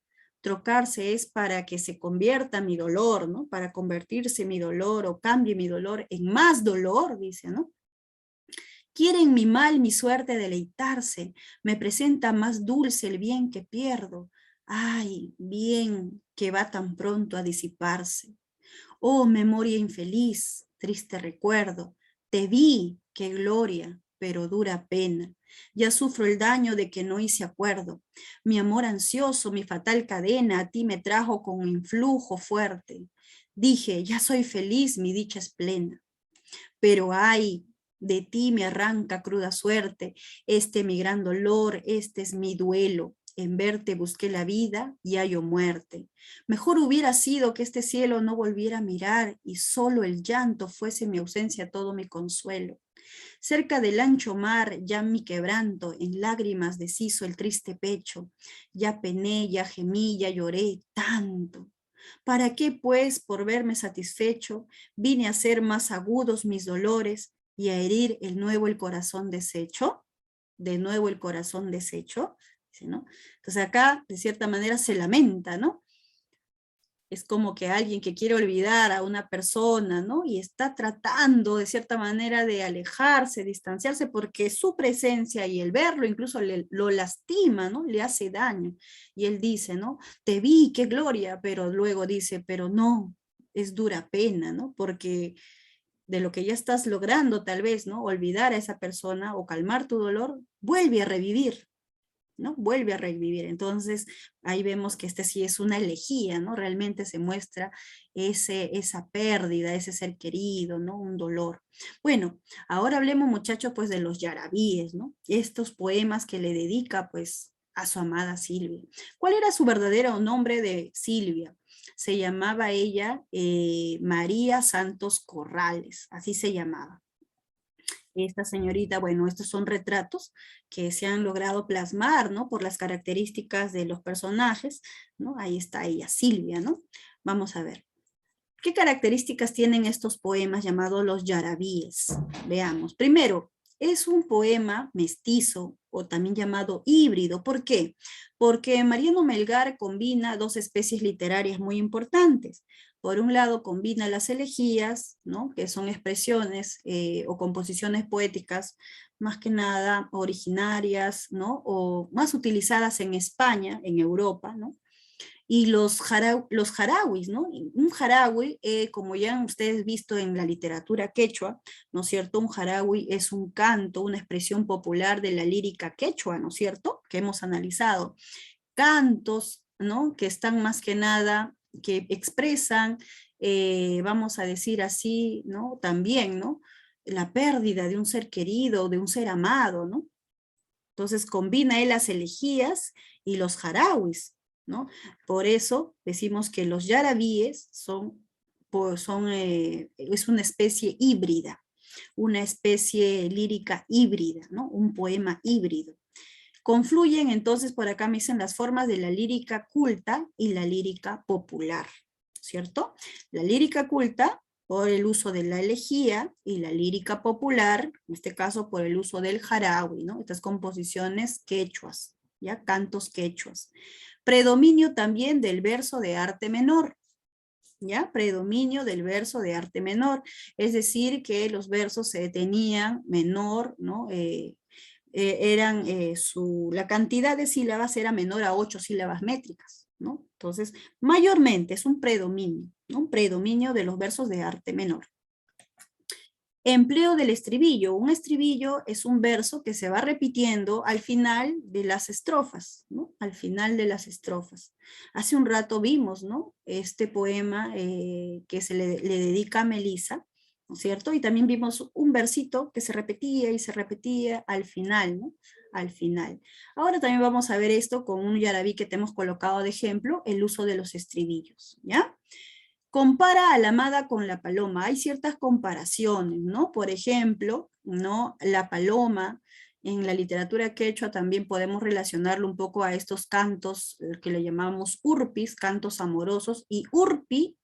Trocarse es para que se convierta mi dolor, ¿no? Para convertirse mi dolor o cambie mi dolor en más dolor, dice, ¿no? Quieren mi mal, mi suerte deleitarse, me presenta más dulce el bien que pierdo. Ay, bien que va tan pronto a disiparse. Oh, memoria infeliz, triste recuerdo, te vi, qué gloria, pero dura pena. Ya sufro el daño de que no hice acuerdo. Mi amor ansioso, mi fatal cadena, a ti me trajo con influjo fuerte. Dije, ya soy feliz, mi dicha es plena. Pero ay, de ti me arranca cruda suerte, este mi gran dolor, este es mi duelo. En verte busqué la vida y hallo muerte. Mejor hubiera sido que este cielo no volviera a mirar y solo el llanto fuese mi ausencia todo mi consuelo. Cerca del ancho mar ya mi quebranto en lágrimas deshizo el triste pecho. Ya pené, ya gemí, ya lloré tanto. ¿Para qué, pues, por verme satisfecho, vine a hacer más agudos mis dolores y a herir el corazón deshecho? De nuevo el corazón deshecho, dice, ¿no? Entonces acá, de cierta manera, se lamenta, ¿no? Es como que alguien que quiere olvidar a una persona, ¿no? Y está tratando de cierta manera de alejarse, distanciarse, porque su presencia y el verlo incluso lo lastima, ¿no? Le hace daño. Y él dice, ¿no? Te vi, qué gloria, pero luego dice, pero no, es dura pena, ¿no? Porque de lo que ya estás logrando tal vez, ¿no? Olvidar a esa persona o calmar tu dolor, vuelve a revivir, ¿no? Vuelve a revivir. Entonces, ahí vemos que este sí es una elegía, ¿no? Realmente se muestra esa pérdida, ese ser querido, ¿no? Un dolor. Bueno, ahora hablemos, muchachos, pues de los yarabíes, ¿no? Estos poemas que le dedica, pues, a su amada Silvia. ¿Cuál era su verdadero nombre de Silvia? Se llamaba ella María Santos Corrales, así se llamaba. Esta señorita, bueno, estos son retratos que se han logrado plasmar, ¿no? Por las características de los personajes, ¿no? Ahí está ella, Silvia, ¿no? Vamos a ver. ¿Qué características tienen estos poemas llamados los yarabíes? Veamos. Primero, es un poema mestizo o también llamado híbrido. ¿Por qué? Porque Mariano Melgar combina dos especies literarias muy importantes. Por un lado, combina las elegías, ¿no? Que son expresiones o composiciones poéticas más que nada originarias, ¿no? O más utilizadas en España, en Europa, ¿no? Y los jarauis, ¿no? Un jaraui, como ya han ustedes visto en la literatura quechua, ¿no es cierto? Un jaraui es un canto, una expresión popular de la lírica quechua, ¿no es cierto? Que hemos analizado. Cantos, ¿no? Que están más que nada, que expresan, vamos a decir así, ¿no? También, ¿no? La pérdida de un ser querido, de un ser amado, ¿no? Entonces combina él las elegías y los jarauis, ¿no? Por eso decimos que los yarabíes es una especie híbrida, una especie lírica híbrida, ¿no? Un poema híbrido. Confluyen entonces, por acá me dicen las formas de la lírica culta y la lírica popular, ¿cierto? La lírica culta por el uso de la elegía y la lírica popular, en este caso por el uso del jaraui, ¿no? Estas composiciones quechuas, ¿ya? Cantos quechuas. Predominio también del verso de arte menor, ¿ya? Predominio del verso de arte menor, es decir, que los versos se tenían menor, ¿no? La cantidad de sílabas era menor a 8 sílabas métricas, ¿no? Entonces, mayormente es un predominio, ¿no? Un predominio de los versos de arte menor. Empleo del estribillo. Un estribillo es un verso que se va repitiendo al final de las estrofas, ¿no? Al final de las estrofas. Hace un rato vimos, ¿no? Este poema que se le dedica a Melissa, ¿no es cierto? Y también vimos un versito que se repetía y se repetía al final, ¿no? Al final. Ahora también vamos a ver esto con un yarabí que te hemos colocado de ejemplo, el uso de los estribillos, ¿ya? Compara a la amada con la paloma. Hay ciertas comparaciones, ¿no? Por ejemplo, ¿no? La paloma, en la literatura quechua también podemos relacionarlo un poco a estos cantos que le llamamos urpis, cantos amorosos, y urpi,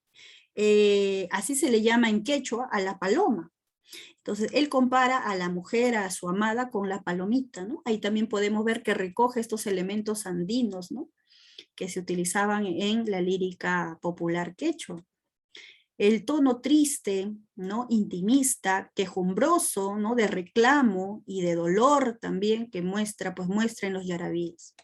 así se le llama en quechua a la paloma. Entonces, él compara a la mujer, a su amada, con la palomita, ¿no? Ahí también podemos ver que recoge estos elementos andinos, ¿no? Que se utilizaban en la lírica popular quechua. El tono triste, ¿no? Intimista, quejumbroso, ¿no? De reclamo y de dolor también que muestra, pues muestra en los yarabíes.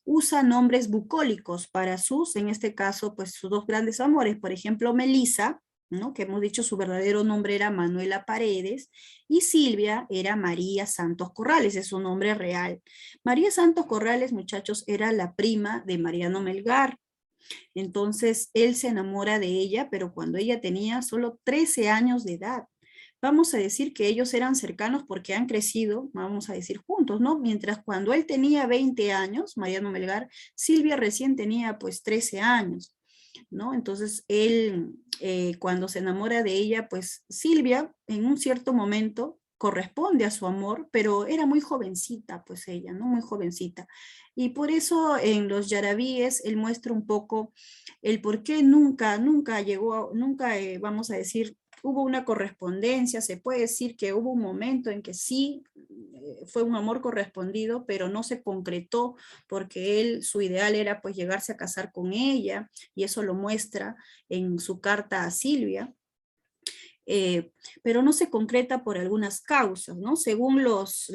Usa nombres bucólicos para sus, en este caso, pues sus dos grandes amores, por ejemplo, Melissa, ¿no? Que hemos dicho su verdadero nombre era Manuela Paredes, y Silvia era María Santos Corrales, es su nombre real. María Santos Corrales, muchachos, era la prima de Mariano Melgar. Entonces él se enamora de ella, pero cuando ella tenía solo 13 años de edad. Vamos a decir que ellos eran cercanos porque han crecido, vamos a decir, juntos, ¿no? Mientras cuando él tenía 20 años, Mariano Melgar, Silvia recién tenía pues 13 años, ¿no? Entonces él, cuando se enamora de ella, pues Silvia en un cierto momento corresponde a su amor, pero era muy jovencita, pues ella, ¿no? Muy jovencita. Y por eso en los yarabíes él muestra un poco el por qué nunca llegó, nunca, vamos a decir, hubo una correspondencia, se puede decir que hubo un momento en que sí fue un amor correspondido, pero no se concretó porque él, su ideal era pues llegarse a casar con ella, y eso lo muestra en su carta a Silvia. Pero no se concreta por algunas causas, ¿no? Según los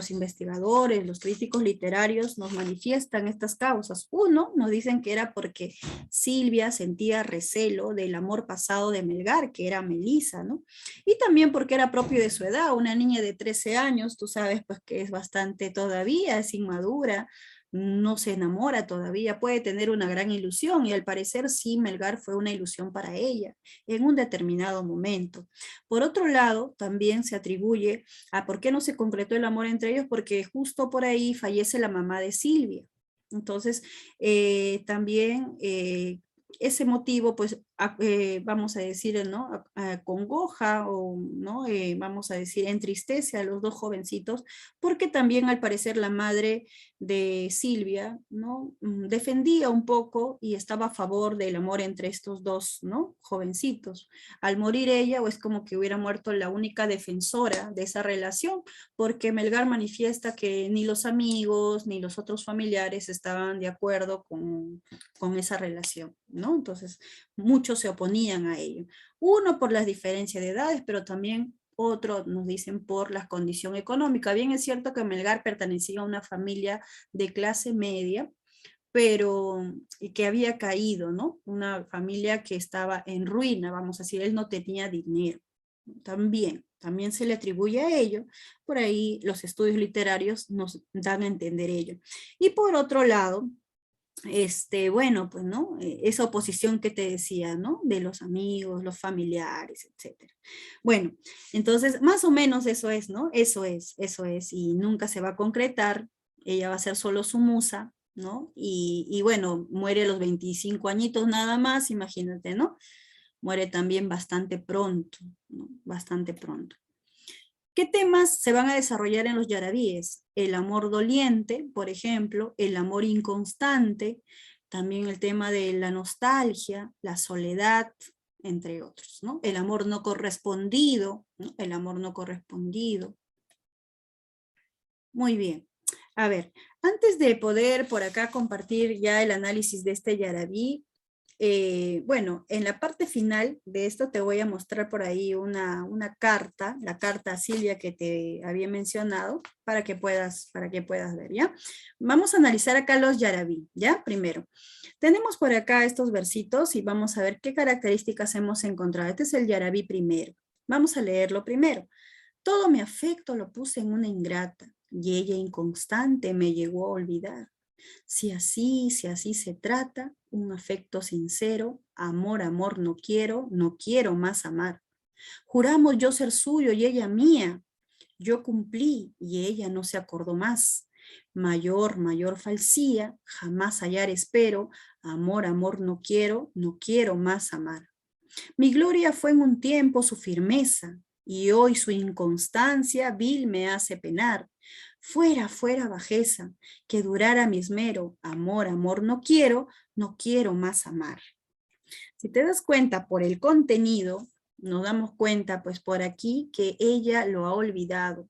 investigadores, los críticos literarios nos manifiestan estas causas. Uno, nos dicen que era porque Silvia sentía recelo del amor pasado de Melgar, que era Melissa, ¿no? Y también porque era propio de su edad, una niña de 13 años, tú sabes pues que es bastante todavía, es inmadura, no se enamora todavía, puede tener una gran ilusión, y al parecer sí, Melgar fue una ilusión para ella en un determinado momento. Por otro lado, también se atribuye a por qué no se concretó el amor entre ellos, porque justo por ahí fallece la mamá de Silvia. Entonces, también ese motivo, pues, vamos a decir, ¿no? Congoja o, ¿no? Vamos a decir, entristece a los dos jovencitos, porque también al parecer la madre de Silvia, ¿no? Defendía un poco y estaba a favor del amor entre estos dos, ¿no? Jovencitos. Al morir ella, o es como que hubiera muerto la única defensora de esa relación, porque Melgar manifiesta que ni los amigos ni los otros familiares estaban de acuerdo con esa relación, ¿no? Entonces, muchos se oponían a ello. Uno por las diferencias de edades, pero también otro nos dicen por la condición económica. Bien es cierto que Melgar pertenecía a una familia de clase media, pero que había caído, ¿no? Una familia que estaba en ruina, vamos a decir, él no tenía dinero. También se le atribuye a ello, por ahí los estudios literarios nos dan a entender ello. Y por otro lado, bueno, pues, ¿no? Esa oposición que te decía, ¿no? De los amigos, los familiares, etcétera. Bueno, entonces, más o menos eso es, ¿no? Eso es, y nunca se va a concretar, ella va a ser solo su musa, ¿no? Y bueno, muere a los 25 añitos nada más, imagínate, ¿no? Muere también bastante pronto, ¿no? Bastante pronto. ¿Qué temas se van a desarrollar en los yarabíes? El amor doliente, por ejemplo, el amor inconstante, también el tema de la nostalgia, la soledad, entre otros, ¿no? El amor no correspondido, ¿no? El amor no correspondido. Muy bien. A ver, antes de poder por acá compartir ya el análisis de este yarabí, Bueno, en la parte final de esto te voy a mostrar por ahí una carta, la carta a Silvia que te había mencionado, para que puedas ver, ¿ya? Vamos a analizar acá los yarabí, ¿ya? Primero, tenemos por acá estos versitos y vamos a ver qué características hemos encontrado. Este es el yarabí primero. Vamos a leerlo primero. Todo mi afecto lo puse en una ingrata y ella inconstante me llegó a olvidar. Si así se trata, un afecto sincero, amor, amor no quiero más amar. Juramos yo ser suyo y ella mía. Yo cumplí y ella no se acordó más. Mayor, mayor falsía, jamás hallar espero. Amor, amor no quiero más amar. Mi gloria fue en un tiempo su firmeza, y hoy su inconstancia vil me hace penar. Fuera, fuera bajeza, que durara mi esmero. Amor, amor no quiero más amar. Si te das cuenta por el contenido, nos damos cuenta pues por aquí que ella lo ha olvidado.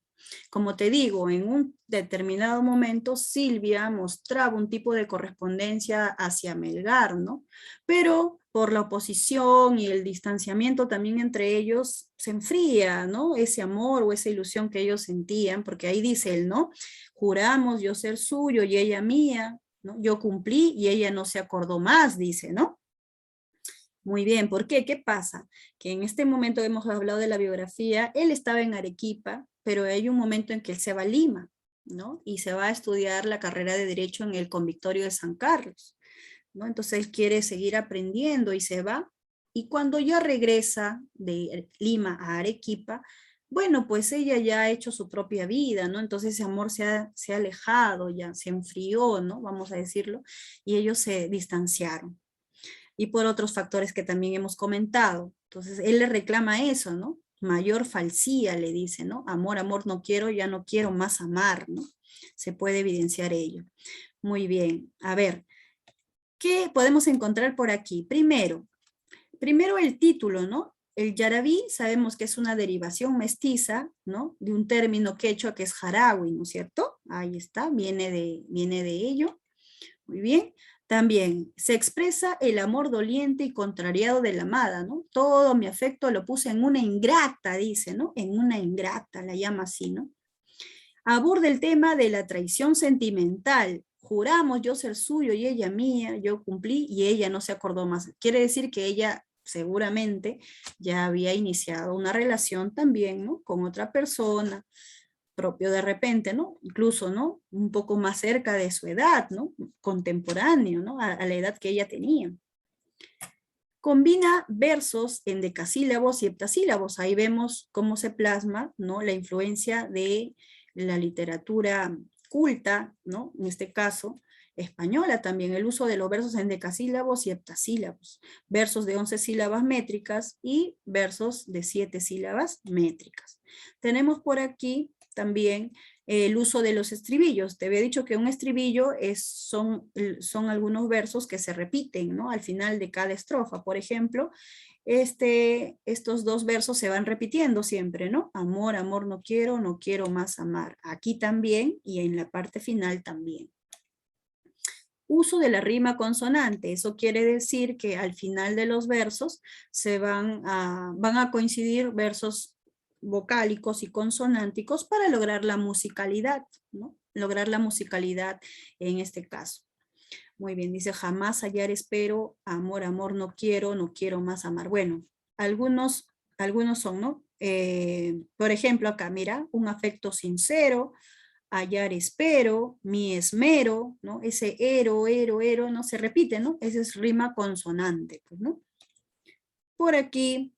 Como te digo, en un determinado momento Silvia mostraba un tipo de correspondencia hacia Melgar, ¿no? Pero por la oposición y el distanciamiento también entre ellos se enfría, ¿no? Ese amor o esa ilusión que ellos sentían, porque ahí dice él, ¿no? Juramos yo ser suyo y ella mía, ¿no? Yo cumplí y ella no se acordó más, dice, ¿no? Muy bien, ¿por qué? ¿Qué pasa? Que en este momento hemos hablado de la biografía, él estaba en Arequipa, pero hay un momento en que él se va a Lima, ¿no? Y se va a estudiar la carrera de Derecho en el Convictorio de San Carlos, ¿no? Entonces él quiere seguir aprendiendo y se va. Y cuando ya regresa de Lima a Arequipa, bueno, pues ella ya ha hecho su propia vida, ¿no? Entonces ese amor se ha alejado, ya se enfrió, ¿no? Vamos a decirlo, y ellos se distanciaron y por otros factores que también hemos comentado. Entonces, él le reclama eso, ¿no? Mayor falsía, le dice, ¿no? Amor, amor, no quiero, ya no quiero más amar, ¿no? Se puede evidenciar ello. Muy bien, a ver, ¿qué podemos encontrar por aquí? Primero el título, ¿no? El yarabí sabemos que es una derivación mestiza, ¿no? De un término quechua que es jarawi, ¿no es cierto? Ahí está, viene de ello. Muy bien. También se expresa el amor doliente y contrariado de la amada, ¿no? Todo mi afecto lo puse en una ingrata, dice, ¿no? En una ingrata, la llama así, ¿no? Aborda el tema de la traición sentimental. Juramos yo ser suyo y ella mía, yo cumplí y ella no se acordó más. Quiere decir que ella seguramente ya había iniciado una relación también, ¿no? Con otra persona, propio de repente, ¿no? Incluso, ¿no? Un poco más cerca de su edad, ¿no? Contemporáneo, ¿no? A la edad que ella tenía. Combina versos en decasílabos y heptasílabos. Ahí vemos cómo se plasma, ¿no? La influencia de la literatura culta, ¿no? En este caso, española también, el uso de los versos en decasílabos y heptasílabos, versos de 11 sílabas métricas y versos de 7 sílabas métricas. Tenemos por aquí también el uso de los estribillos. Te había dicho que un estribillo son algunos versos que se repiten, ¿no? Al final de cada estrofa. Por ejemplo, estos dos versos se van repitiendo siempre, ¿no? Amor, amor no quiero más amar. Aquí también y en la parte final también. Uso de la rima consonante. Eso quiere decir que al final de los versos van a coincidir versos vocálicos y consonánticos para lograr la musicalidad, ¿no? Lograr la musicalidad en este caso. Muy bien, dice jamás hallar espero, amor, amor no quiero más amar. Bueno, algunos son, ¿no? Por ejemplo, acá, mira, un afecto sincero, hallar espero, mi esmero, ¿no? Ese ero, no se repite, ¿no? Esa es rima consonante, pues, ¿no? Por aquí,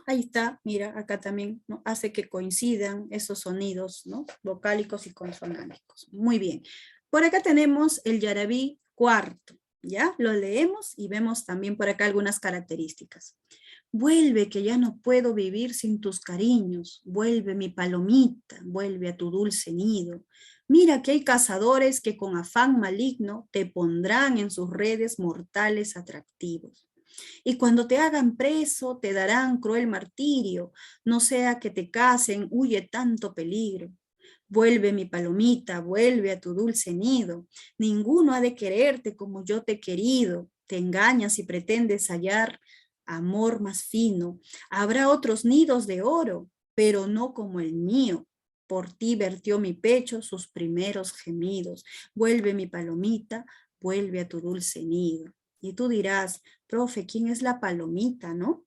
ahí está, mira, acá también, ¿no? Hace que coincidan esos sonidos, ¿no? Vocálicos y consonánticos. Muy bien. Por acá tenemos el yarabí cuarto, ¿ya? Lo leemos y vemos también por acá algunas características. Vuelve que ya no puedo vivir sin tus cariños, vuelve mi palomita, vuelve a tu dulce nido. Mira que hay cazadores que con afán maligno te pondrán en sus redes mortales atractivos. Y cuando te hagan preso, te darán cruel martirio, no sea que te casen, huye tanto peligro. Vuelve mi palomita, vuelve a tu dulce nido. Ninguno ha de quererte como yo te he querido. Te engañas y pretendes hallar amor más fino. Habrá otros nidos de oro, pero no como el mío. Por ti vertió mi pecho sus primeros gemidos. Vuelve mi palomita, vuelve a tu dulce nido. Y tú dirás, profe, ¿quién es la palomita, no?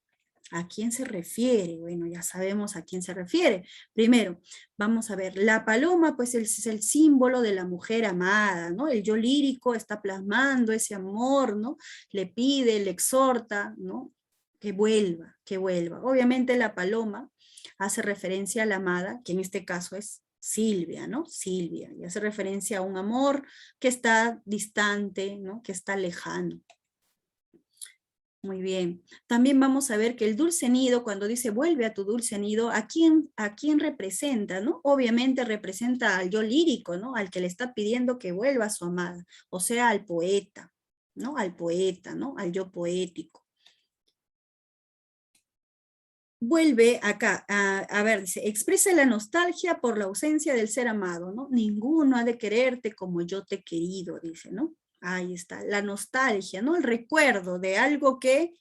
¿A quién se refiere? Bueno, ya sabemos a quién se refiere. Primero, vamos a ver, la paloma pues es el símbolo de la mujer amada, ¿no? El yo lírico está plasmando ese amor, ¿no? Le pide, le exhorta, ¿no? Que vuelva, que vuelva. Obviamente la paloma hace referencia a la amada, que en este caso es Silvia, ¿no? Silvia, y hace referencia a un amor que está distante, ¿no? Que está lejano. Muy bien. También vamos a ver que el dulce nido, cuando dice vuelve a tu dulce nido, a quién representa, no? Obviamente representa al yo lírico, ¿no? Al que le está pidiendo que vuelva a su amada, o sea, al poeta, ¿no? Al poeta, ¿no? Al yo poético. Vuelve acá, a ver, dice, expresa la nostalgia por la ausencia del ser amado, ¿no? Ninguno ha de quererte como yo te he querido, dice, ¿no? Ahí está, la nostalgia, ¿no? El recuerdo de algo que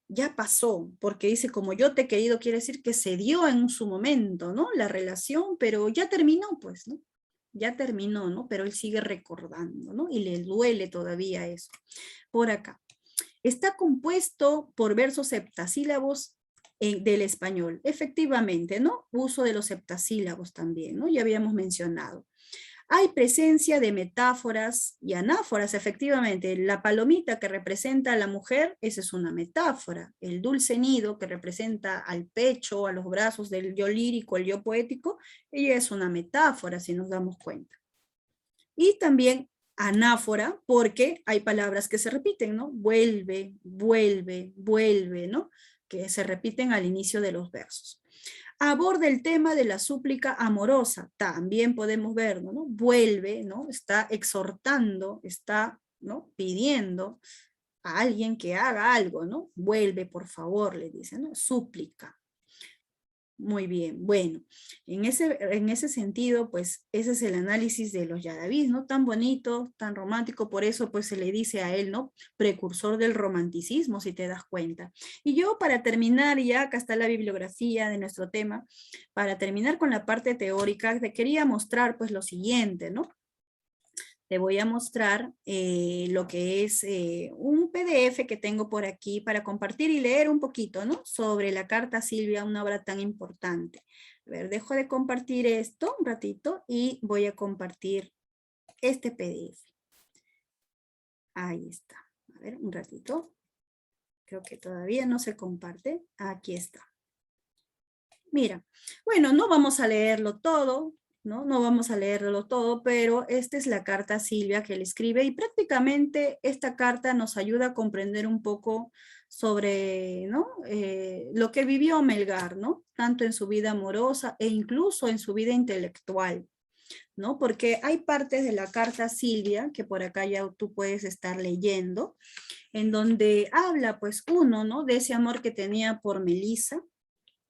ya pasó, porque dice, como yo te he querido, quiere decir que se dio en su momento, ¿no? La relación, pero ya terminó, pues, ¿no? Ya terminó, ¿no? Pero él sigue recordando, ¿no? Y le duele todavía eso. Por acá. Está compuesto por versos septasílabos del español. Efectivamente, ¿no? Uso de los septasílabos también, ¿no? Ya habíamos mencionado. Hay presencia de metáforas y anáforas, efectivamente. La palomita que representa a la mujer, esa es una metáfora. El dulce nido que representa al pecho, a los brazos del yo lírico, el yo poético, ella es una metáfora, si nos damos cuenta. Y también anáfora, porque hay palabras que se repiten, ¿no? Vuelve, vuelve, vuelve, ¿no? Que se repiten al inicio de los versos. Aborda el tema de la súplica amorosa, también podemos verlo, ¿no? Vuelve, ¿no? Está exhortando, está, ¿no? Pidiendo a alguien que haga algo, ¿no? Vuelve, por favor, le dice, ¿no? Súplica. Muy bien, bueno, en ese sentido, pues ese es el análisis de los yarabís, ¿no? Tan bonito, tan romántico, por eso pues se le dice a él, ¿no? Precursor del romanticismo, si te das cuenta. Y yo para terminar, ya acá está la bibliografía de nuestro tema, para terminar con la parte teórica, te quería mostrar pues lo siguiente, ¿no? Te voy a mostrar lo que es un PDF que tengo por aquí para compartir y leer un poquito, ¿no? Sobre la Carta a Silvia, una obra tan importante. A ver, dejo de compartir esto un ratito y voy a compartir este PDF. Ahí está. A ver, un ratito. Creo que todavía no se comparte. Aquí está. Mira, bueno, no vamos a leerlo todo, ¿no? No vamos a leerlo todo, pero esta es la carta a Silvia que le escribe y prácticamente esta carta nos ayuda a comprender un poco sobre, ¿no? Lo que vivió Melgar, ¿no? Tanto en su vida amorosa e incluso en su vida intelectual, ¿no? Porque hay partes de la carta a Silvia que por acá ya tú puedes estar leyendo, en donde habla, pues, uno, ¿no? De ese amor que tenía por Melissa,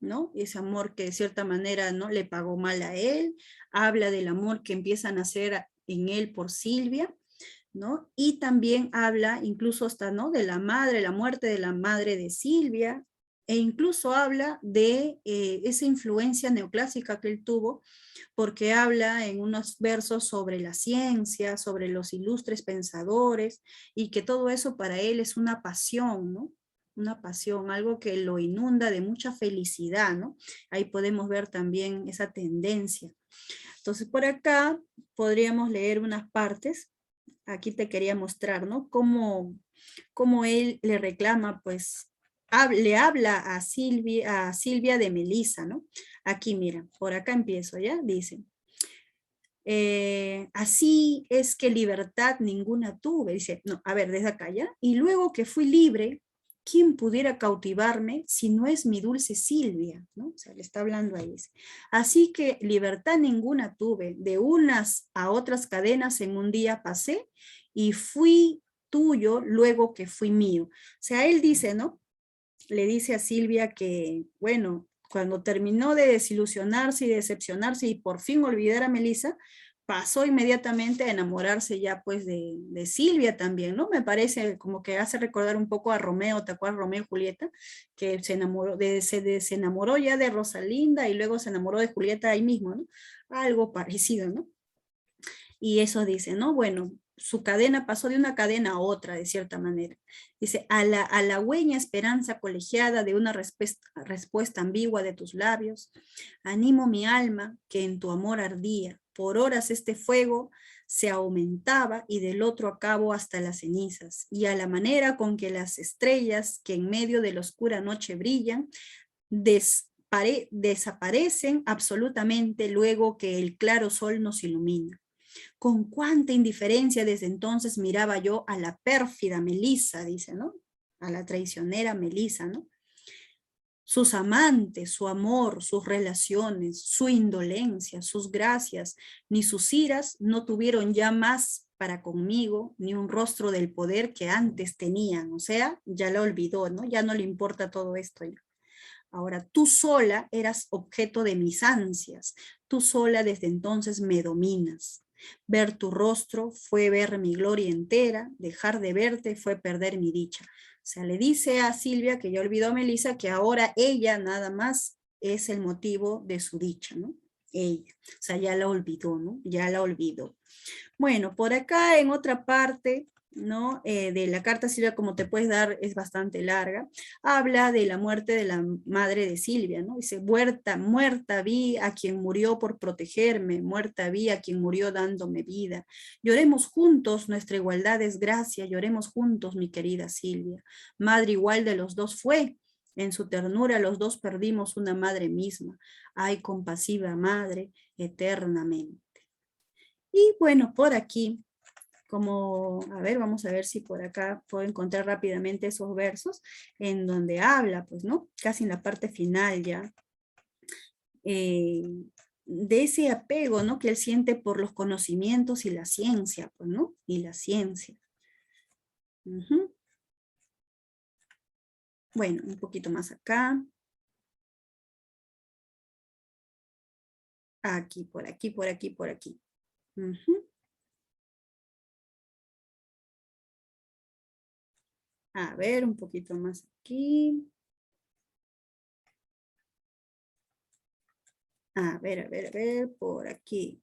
¿no? Ese amor que de cierta manera, ¿no? Le pagó mal a él, habla del amor que empiezan a hacer en él por Silvia, ¿no? Y también habla incluso hasta, ¿no? De la madre, la muerte de la madre de Silvia, e incluso habla de esa influencia neoclásica que él tuvo, porque habla en unos versos sobre la ciencia, sobre los ilustres pensadores, y que todo eso para él es una pasión, ¿no? Una pasión, algo que lo inunda de mucha felicidad, ¿no? Ahí podemos ver también esa tendencia. Entonces, por acá podríamos leer unas partes. Aquí te quería mostrar, ¿no? Cómo él le reclama, pues, le habla a Silvia de Melissa, ¿no? Aquí, mira, por acá empiezo, ¿ya? Dice, así es que libertad ninguna tuve. Dice, no, a ver, desde acá, ¿ya? Y luego que fui libre, ¿quién pudiera cautivarme si no es mi dulce Silvia? ¿No? O sea, le está hablando ahí. Dice, así que libertad ninguna tuve, de unas a otras cadenas en un día pasé y fui tuyo luego que fui mío. O sea, él dice, ¿no? Le dice a Silvia que, bueno, Cuando terminó de desilusionarse y decepcionarse y por fin olvidar a Melissa, pasó inmediatamente a enamorarse ya pues de Silvia también, ¿no? Me parece como que hace recordar un poco a Romeo, ¿te acuerdas? Romeo y Julieta, que se enamoró ya de Rosalinda y luego se enamoró de Julieta ahí mismo, ¿no? Algo parecido, ¿no? Y eso dice, ¿no? Bueno, su cadena pasó de una cadena a otra, de cierta manera. Dice, a la halagüeña esperanza colegiada de una respuesta ambigua de tus labios, animo mi alma que en tu amor ardía. Por horas este fuego se aumentaba y del otro acabo hasta las cenizas. Y a la manera con que las estrellas que en medio de la oscura noche brillan, desaparecen absolutamente luego que el claro sol nos ilumina. Con cuánta indiferencia desde entonces miraba yo a la pérfida Melissa, dice, ¿no? A la traicionera Melissa, ¿no? Sus amantes, su amor, sus relaciones, su indolencia, sus gracias, ni sus iras no tuvieron ya más para conmigo, ni un rostro del poder que antes tenían, o sea, ya la olvidó, ¿no? Ya no le importa todo esto. Ahora, tú sola eras objeto de mis ansias, tú sola desde entonces me dominas. Ver tu rostro fue ver mi gloria entera, dejar de verte fue perder mi dicha. O sea, le dice a Silvia, que ya olvidó a Melissa, que ahora ella nada más es el motivo de su dicha, ¿no? Ella, o sea, ya la olvidó, ¿no? Ya la olvidó. Bueno, por acá en otra parte, ¿no? De la carta Silvia, como te puedes dar, es bastante larga, habla de la muerte de la madre de Silvia, ¿no? Dice, muerta, muerta vi a quien murió por protegerme, muerta vi a quien murió dándome vida. Lloremos juntos, nuestra igualdad es gracia, lloremos juntos, mi querida Silvia. Madre igual de los dos fue, en su ternura los dos perdimos una madre misma. Ay, compasiva madre, eternamente. Y bueno, por aquí, como, a ver, vamos a ver si por acá puedo encontrar rápidamente esos versos en donde habla, pues, ¿no? Casi en la parte final ya, eh, de ese apego, ¿no? Que él siente por los conocimientos y la ciencia, pues, ¿no? Y la ciencia. Ujú. Bueno, un poquito más acá. Aquí, por aquí, por aquí, por aquí. Ujú. A ver, un poquito más aquí. A ver, por aquí.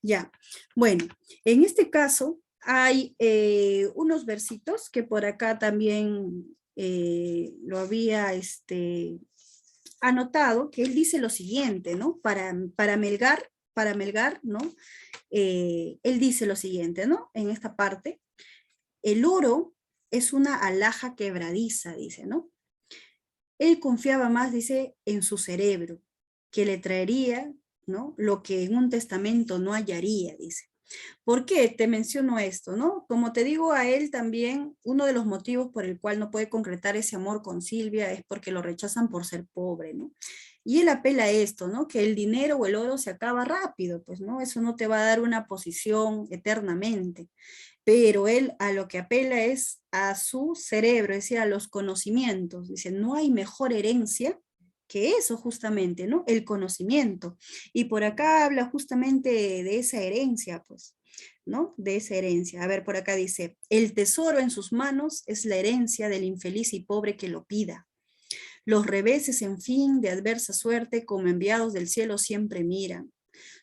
Ya, bueno, en este caso hay unos versitos que por acá también lo había anotado, que él dice lo siguiente, ¿no? Para Melgar, ¿no? Él dice lo siguiente, ¿no? En esta parte, el oro es una alhaja quebradiza, dice, ¿no? Él confiaba más, dice, en su cerebro, que le traería, ¿no? Lo que en un testamento no hallaría, dice. ¿Por qué te menciono esto, no? Como te digo, a él también, uno de los motivos por el cual no puede concretar ese amor con Silvia es porque lo rechazan por ser pobre, ¿no? Y él apela a esto, ¿no? Que el dinero o el oro se acaba rápido, pues, ¿no? Eso no te va a dar una posición eternamente, pero él a lo que apela es a su cerebro, es decir, a los conocimientos. Dice, no hay mejor herencia que eso justamente, ¿no? El conocimiento. Y por acá habla justamente de esa herencia, pues, ¿no? De esa herencia. A ver, por acá dice, el tesoro en sus manos es la herencia del infeliz y pobre que lo pida. Los reveses, en fin, de adversa suerte, como enviados del cielo siempre miran.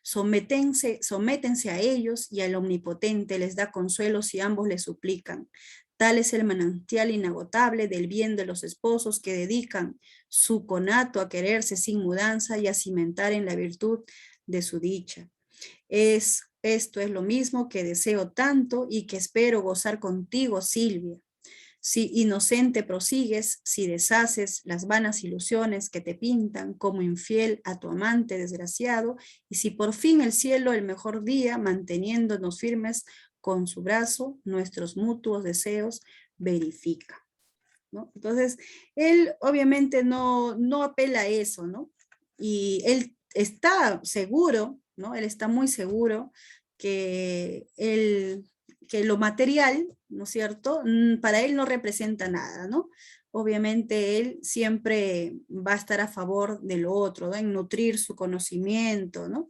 Sométense a ellos y al Omnipotente les da consuelo si ambos le suplican. Tal es el manantial inagotable del bien de los esposos que dedican su conato a quererse sin mudanza y a cimentar en la virtud de su dicha. Esto es lo mismo que deseo tanto y que espero gozar contigo, Silvia. Si inocente prosigues, si deshaces las vanas ilusiones que te pintan como infiel a tu amante desgraciado, y si por fin el cielo el mejor día, manteniéndonos firmes con su brazo, nuestros mutuos deseos verifica, ¿no? Entonces, él obviamente no apela a eso, ¿no? Y él está seguro, ¿no? Él está muy seguro que que lo material, ¿no es cierto? Para él no representa nada, ¿no? obviamente él siempre va a estar a favor de lo otro, ¿no? En nutrir su conocimiento, ¿no?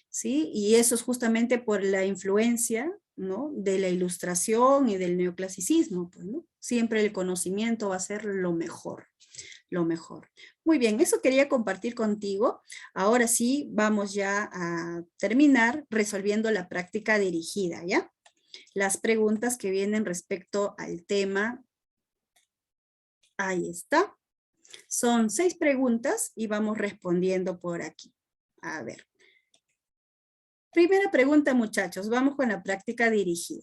¿Sí? Y eso es justamente por la influencia, ¿no? De la ilustración y del neoclasicismo, pues, ¿no? Siempre el conocimiento va a ser lo mejor, lo mejor. Muy bien, eso quería compartir contigo. Ahora sí, vamos ya a terminar resolviendo la práctica dirigida, ¿ya? Las preguntas que vienen respecto al tema. Ahí está. Son 6 preguntas y vamos respondiendo por aquí. A ver. Primera pregunta, muchachos. Vamos con la práctica dirigida.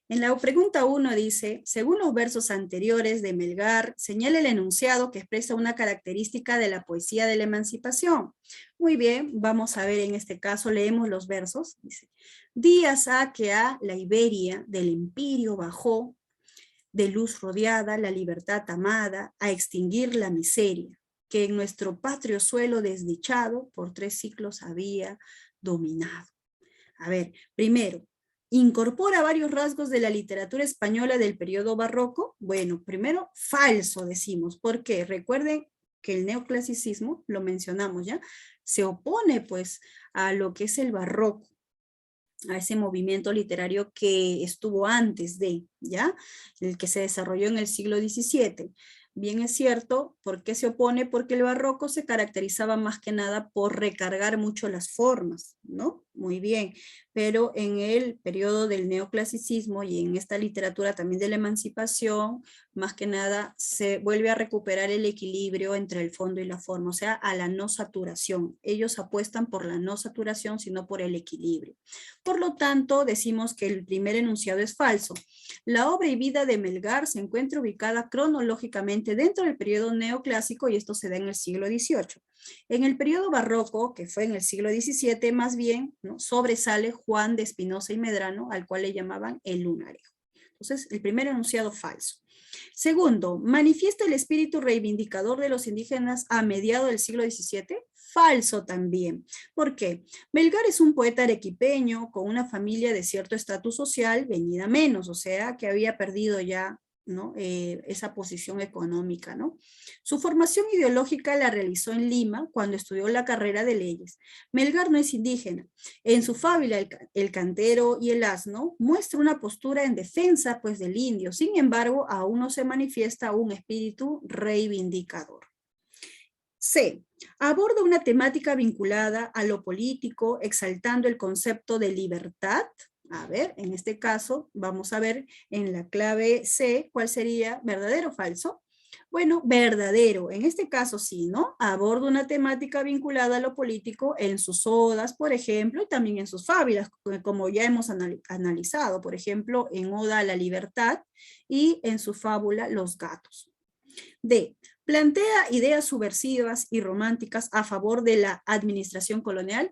En la pregunta 1 dice, según los versos anteriores de Melgar, señala el enunciado que expresa una característica de la poesía de la emancipación. Muy bien, vamos a ver en este caso, leemos los versos. Dice, días ha que a la Iberia del empirio bajó, de luz rodeada, la libertad amada, a extinguir la miseria, que en nuestro patrio suelo desdichado por 3 siglos había dominado. A ver, primero, ¿incorpora varios rasgos de la literatura española del periodo barroco? Bueno, primero, falso decimos. ¿Por qué? Recuerden que el neoclasicismo, lo mencionamos ya, se opone pues a lo que es el barroco, a ese movimiento literario que estuvo antes de, ¿ya? El que se desarrolló en el siglo XVII. Bien es cierto, ¿por qué se opone? Porque el barroco se caracterizaba más que nada por recargar mucho las formas, ¿no? Muy bien, pero en el periodo del neoclasicismo y en esta literatura también de la emancipación, más que nada se vuelve a recuperar el equilibrio entre el fondo y la forma, o sea, a la no saturación. Ellos apuestan por la no saturación, sino por el equilibrio. Por lo tanto, decimos que el primer enunciado es falso. La obra y vida de Melgar se encuentra ubicada cronológicamente dentro del periodo neoclásico y esto se da en el siglo XVIII. En el periodo barroco, que fue en el siglo XVII, más bien, ¿no? Sobresale Juan de Espinosa y Medrano, al cual le llamaban el lunarejo. Entonces, el primer enunciado falso. Segundo, manifiesta el espíritu reivindicador de los indígenas a mediados del siglo XVII. Falso también. ¿Por qué? Melgar es un poeta arequipeño con una familia de cierto estatus social venida menos, o sea, que había perdido ya, ¿no? Esa posición económica, ¿no? Su formación ideológica la realizó en Lima cuando estudió la carrera de leyes. Melgar no es indígena. En su fábula, el cantero y el asno muestra una postura en defensa pues, del indio. Sin embargo, aún no se manifiesta un espíritu reivindicador. C. Aborda una temática vinculada a lo político, exaltando el concepto de libertad. A ver, en este caso, vamos a ver en la clave C, ¿cuál sería verdadero o falso? Bueno, verdadero. En este caso sí, ¿no? Aborda una temática vinculada a lo político en sus odas, por ejemplo, y también en sus fábulas, como ya hemos analizado, por ejemplo, en Oda a la Libertad y en su fábula Los Gatos. D. Plantea ideas subversivas y románticas a favor de la administración colonial.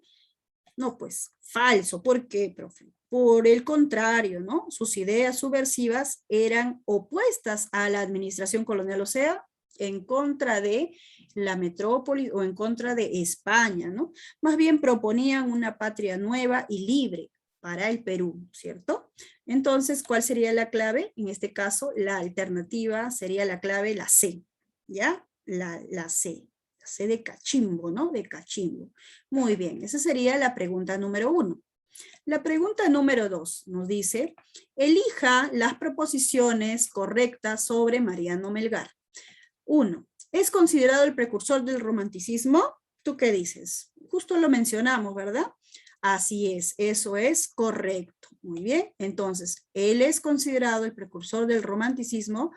No, pues, falso. ¿Por qué, profe? Por el contrario, ¿no? Sus ideas subversivas eran opuestas a la administración colonial, o sea, en contra de la metrópoli o en contra de España, ¿no? Más bien proponían una patria nueva y libre para el Perú, ¿cierto? Entonces, ¿cuál sería la clave? En este caso, la alternativa sería la clave, la C, ¿ya? La C. C de cachimbo, ¿no? De cachimbo. Muy bien, esa sería la pregunta número 1. La pregunta número 2 nos dice, elija las proposiciones correctas sobre Mariano Melgar. 1. ¿Es considerado el precursor del romanticismo? ¿Tú qué dices? Justo lo mencionamos, ¿verdad? Así es, eso es correcto. Muy bien, entonces, él es considerado el precursor del romanticismo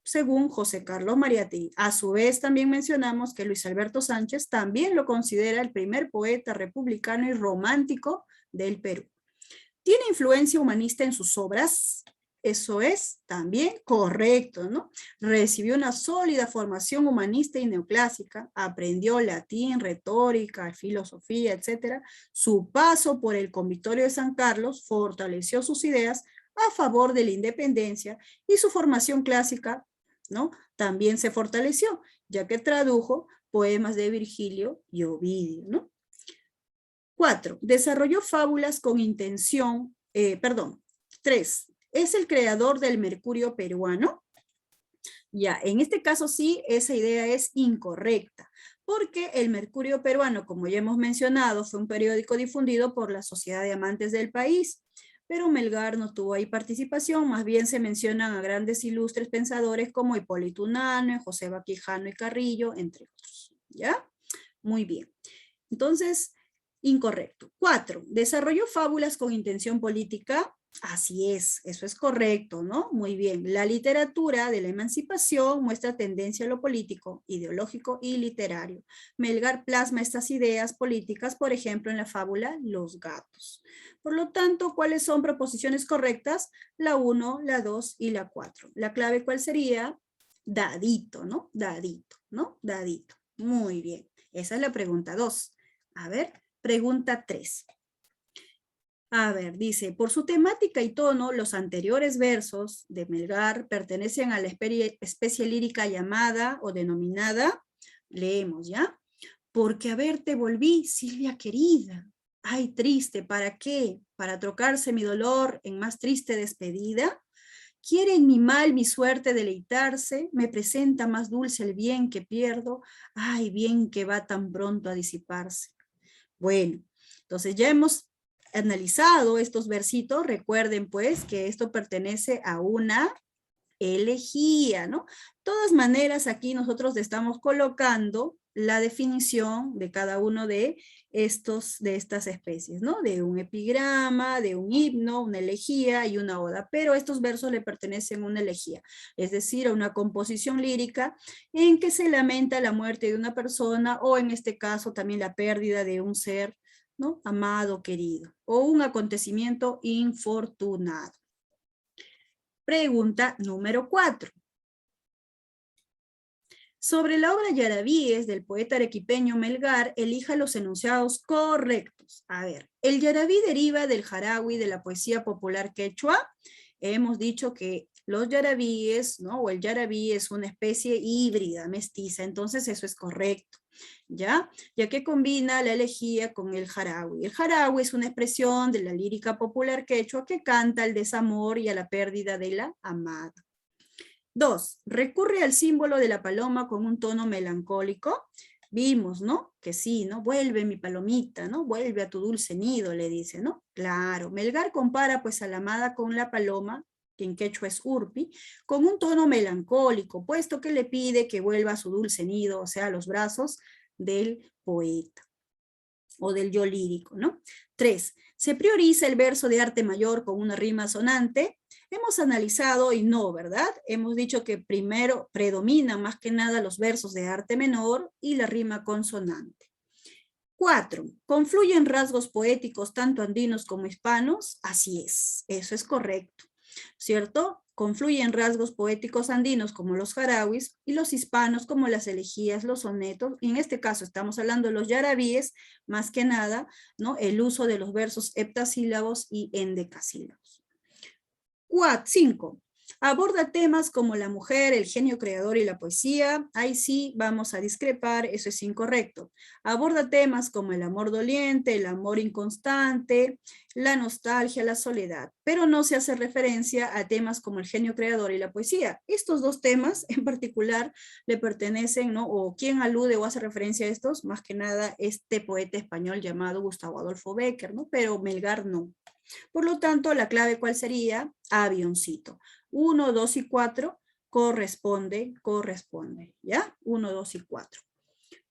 según José Carlos Mariátegui. A su vez también mencionamos que Luis Alberto Sánchez también lo considera el primer poeta republicano y romántico del Perú. ¿Tiene influencia humanista en sus obras? Eso es también correcto, ¿no? Recibió una sólida formación humanista y neoclásica, aprendió latín, retórica, filosofía, etc. Su paso por el Convictorio de San Carlos fortaleció sus ideas a favor de la independencia y su formación clásica, ¿no? También se fortaleció, ya que tradujo poemas de Virgilio y Ovidio, ¿no? 4. Desarrolló fábulas con intención, 3. ¿Es el creador del Mercurio peruano? Ya, en este caso sí, esa idea es incorrecta, porque el Mercurio Peruano, como ya hemos mencionado, fue un periódico difundido por la Sociedad de Amantes del País, pero Melgar no tuvo ahí participación, más bien se mencionan a grandes ilustres pensadores como Hipólito Unanue, José Quijano y Carrillo, entre otros. ¿Ya? Muy bien. Entonces, incorrecto. 4. ¿Desarrolló fábulas con intención política? Así es, eso es correcto, ¿no? Muy bien. La literatura de la emancipación muestra tendencia a lo político, ideológico y literario. Melgar plasma estas ideas políticas, por ejemplo, en la fábula Los gatos. Por lo tanto, ¿cuáles son proposiciones correctas? La 1, la 2 y la 4. La clave, ¿cuál sería? Dadito, ¿no? Dadito, ¿no? Dadito. Muy bien. Esa es la pregunta 2. A ver, pregunta 3. A ver, dice, por su temática y tono, los anteriores versos de Melgar pertenecen a la especie lírica llamada o denominada, leemos ya, porque a verte volví, Silvia querida. Ay, triste, ¿para qué? ¿Para trocarse mi dolor en más triste despedida? ¿Quiere en mi mal mi suerte deleitarse? ¿Me presenta más dulce el bien que pierdo? Ay, bien que va tan pronto a disiparse. Bueno, entonces ya hemos analizado estos versitos. Recuerden pues que esto pertenece a una elegía, ¿no? De todas maneras, aquí nosotros estamos colocando la definición de cada uno de estas especies, ¿no? De un epigrama, de un himno, una elegía y una oda, pero estos versos le pertenecen a una elegía, es decir, a una composición lírica en que se lamenta la muerte de una persona o en este caso también la pérdida de un ser, ¿no? Amado, querido, o un acontecimiento infortunado. Pregunta número 4. Sobre la obra Yarabíes del poeta arequipeño Melgar, elija los enunciados correctos. A ver, el yarabí deriva del jarawi de la poesía popular quechua. Hemos dicho que los yarabíes, ¿no? O el yarabí es una especie híbrida, mestiza, entonces eso es correcto. ¿Ya? Ya que combina la elegía con el jarawi. El jarawi es una expresión de la lírica popular quechua que canta al desamor y a la pérdida de la amada. 2. Recurre al símbolo de la paloma con un tono melancólico. Vimos, ¿no? Que sí, ¿no? Vuelve mi palomita, ¿no? Vuelve a tu dulce nido, le dice, ¿no? Claro, Melgar compara pues a la amada con la paloma, que en quechua es urpi, con un tono melancólico, puesto que le pide que vuelva a su dulce nido, o sea, a los brazos del poeta o del yo lírico, ¿no? 3. Se prioriza el verso de arte mayor con una rima sonante. Hemos analizado y no, ¿verdad? Hemos dicho que primero predominan más que nada los versos de arte menor y la rima consonante. 4. ¿Confluyen rasgos poéticos tanto andinos como hispanos? Así es, eso es correcto, ¿cierto? Confluyen rasgos poéticos andinos como los jarawis y los hispanos como las elegías, los sonetos. Y en este caso estamos hablando de los yarabíes, más que nada, ¿no? El uso de los versos heptasílabos y endecasílabos. 5. Aborda temas como la mujer, el genio creador y la poesía. Ahí sí vamos a discrepar, eso es incorrecto. Aborda temas como el amor doliente, el amor inconstante, la nostalgia, la soledad, pero no se hace referencia a temas como el genio creador y la poesía. Estos dos temas en particular le pertenecen, ¿no? O quien alude o hace referencia a estos, más que nada este poeta español llamado Gustavo Adolfo Bécquer, ¿no? Pero Melgar no. Por lo tanto, la clave, ¿cuál sería? Avioncito. 1, 2 y 4 corresponde, ¿ya? 1, 2 y 4.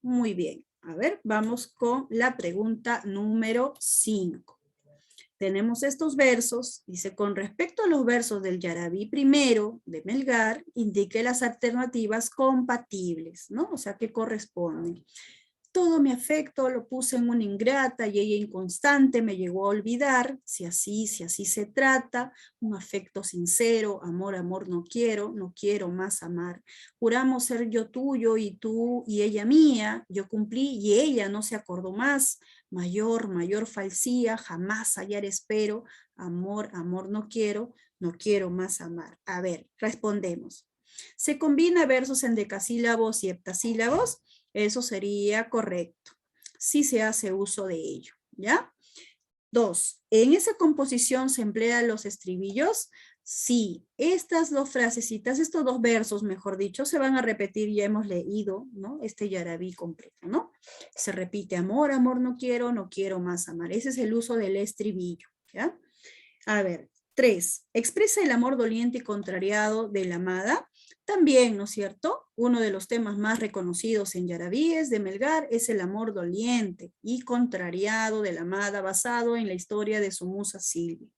Muy bien. A ver, vamos con la pregunta número 5. Tenemos estos versos, dice, con respecto a los versos del yarabí primero de Melgar, indique las alternativas compatibles, ¿no? O sea, que corresponden. Todo mi afecto lo puse en una ingrata y ella inconstante me llegó a olvidar, si así se trata, un afecto sincero, amor, amor no quiero más amar. Juramos ser yo tuyo y tú y ella mía, yo cumplí y ella no se acordó más, mayor falsía, jamás hallar espero, amor, amor no quiero más amar. A ver, respondemos. ¿Se combina versos endecasílabos y heptasílabos? Eso sería correcto, si se hace uso de ello, ¿ya? 2. ¿En esa composición se emplean los estribillos? Sí, estas dos frasecitas, estos dos versos, mejor dicho, se van a repetir, ya hemos leído, ¿no? Este yarabí completo, ¿no? Se repite amor, amor no quiero más amar. Ese es el uso del estribillo, ¿ya? A ver, 3. Expresa el amor doliente y contrariado de la amada. También, ¿no es cierto? Uno de los temas más reconocidos en Yarabíes de Melgar es el amor doliente y contrariado de la amada, basado en la historia de su musa Silvia.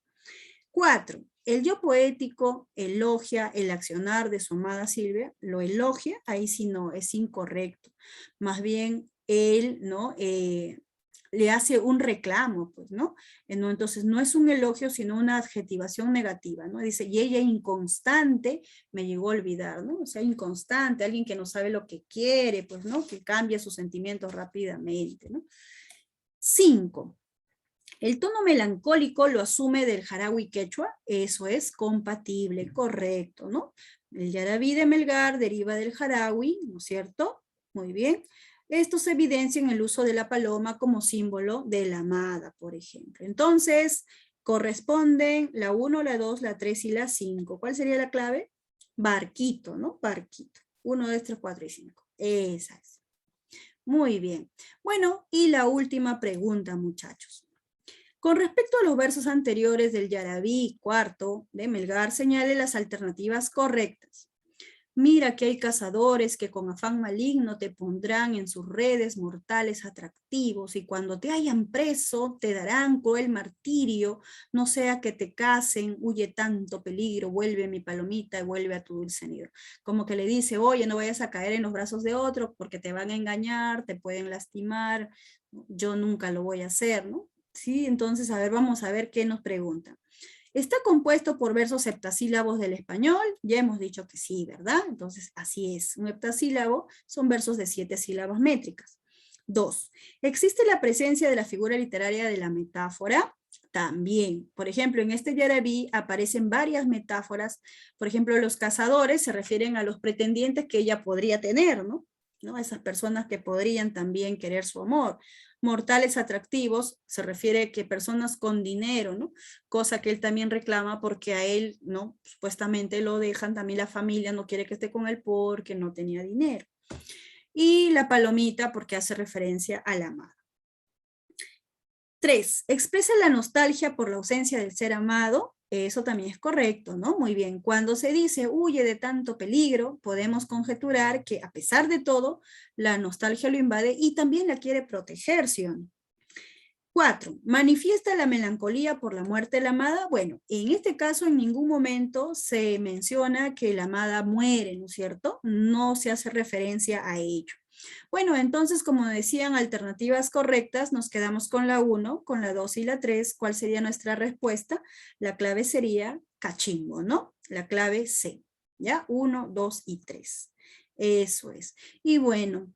4. El yo poético elogia el accionar de su amada Silvia, lo elogia, ahí sí no, es incorrecto. Más bien, él, ¿no? Le hace un reclamo, pues, ¿no? ¿no? Entonces, no es un elogio, sino una adjetivación negativa, ¿no? Dice, y ella inconstante me llegó a olvidar, ¿no? O sea, inconstante, alguien que no sabe lo que quiere, pues, ¿no? Que cambia sus sentimientos rápidamente, ¿no? 5. El tono melancólico lo asume del jarawi quechua, eso es compatible, correcto, ¿no? El yarabí de Melgar deriva del jarawi, ¿no es cierto? Muy bien. Esto se evidencia en el uso de la paloma como símbolo de la amada, por ejemplo. Entonces, corresponden la 1, la 2, la 3 y la 5. ¿Cuál sería la clave? Barquito, ¿no? Barquito. 1, 2, 3, 4 y 5. Esa es. Muy bien. Bueno, y la última pregunta, muchachos. Con respecto a los versos anteriores del Yarabí cuarto de Melgar, señale las alternativas correctas. Mira que hay cazadores que con afán maligno te pondrán en sus redes mortales atractivos y cuando te hayan preso te darán cruel martirio, no sea que te casen, huye tanto peligro, vuelve mi palomita y vuelve a tu dulce nido. Como que le dice, oye, no vayas a caer en los brazos de otro porque te van a engañar, te pueden lastimar, yo nunca lo voy a hacer, ¿no? Sí, entonces, a ver, vamos a ver qué nos preguntan. ¿Está compuesto por versos heptasílabos del español? Ya hemos dicho que sí, ¿verdad? Entonces, así es. Un heptasílabo son versos de 7 sílabas métricas. 2. ¿Existe la presencia de la figura literaria de la metáfora? También. Por ejemplo, en este yarabí aparecen varias metáforas. Por ejemplo, los cazadores se refieren a los pretendientes que ella podría tener, ¿no? ¿No? Esas personas que podrían también querer su amor. Mortales atractivos se refiere que personas con dinero, ¿no? Cosa que él también reclama porque a él, ¿no? Supuestamente lo dejan, también la familia no quiere que esté con él porque no tenía dinero. Y la palomita porque hace referencia a la amada. 3. Expresa la nostalgia por la ausencia del ser amado. Eso también es correcto, ¿no? Muy bien. Cuando se dice huye de tanto peligro, podemos conjeturar que a pesar de todo, la nostalgia lo invade y también la quiere proteger, ¿sí o no? 4. ¿Manifiesta la melancolía por la muerte de la amada? Bueno, en este caso en ningún momento se menciona que la amada muere, ¿no es cierto? No se hace referencia a ello. Bueno, entonces, como decían alternativas correctas, nos quedamos con la 1, con la 2 y la 3. ¿Cuál sería nuestra respuesta? La clave sería cachimbo, ¿no? La clave C, ¿ya? 1, 2 y 3. Eso es. Y bueno,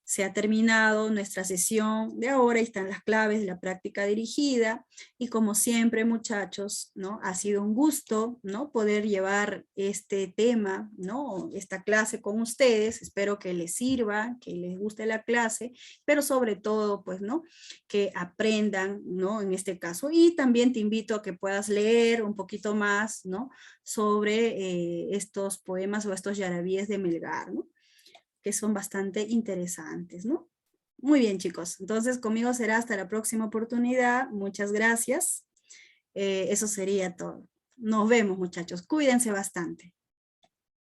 se ha terminado nuestra sesión de ahora, y están las claves de la práctica dirigida, y como siempre, muchachos, ¿no? Ha sido un gusto, ¿no? Poder llevar este tema, ¿no? Esta clase con ustedes, espero que les sirva, que les guste la clase, pero sobre todo, pues, ¿no? Que aprendan, ¿no? En este caso, y también te invito a que puedas leer un poquito más, ¿no? Sobre estos poemas o estos yarabíes de Melgar, ¿no? Que son bastante interesantes, ¿no? Muy bien, chicos. Entonces, conmigo será hasta la próxima oportunidad. Muchas gracias. Eso sería todo. Nos vemos, muchachos. Cuídense bastante.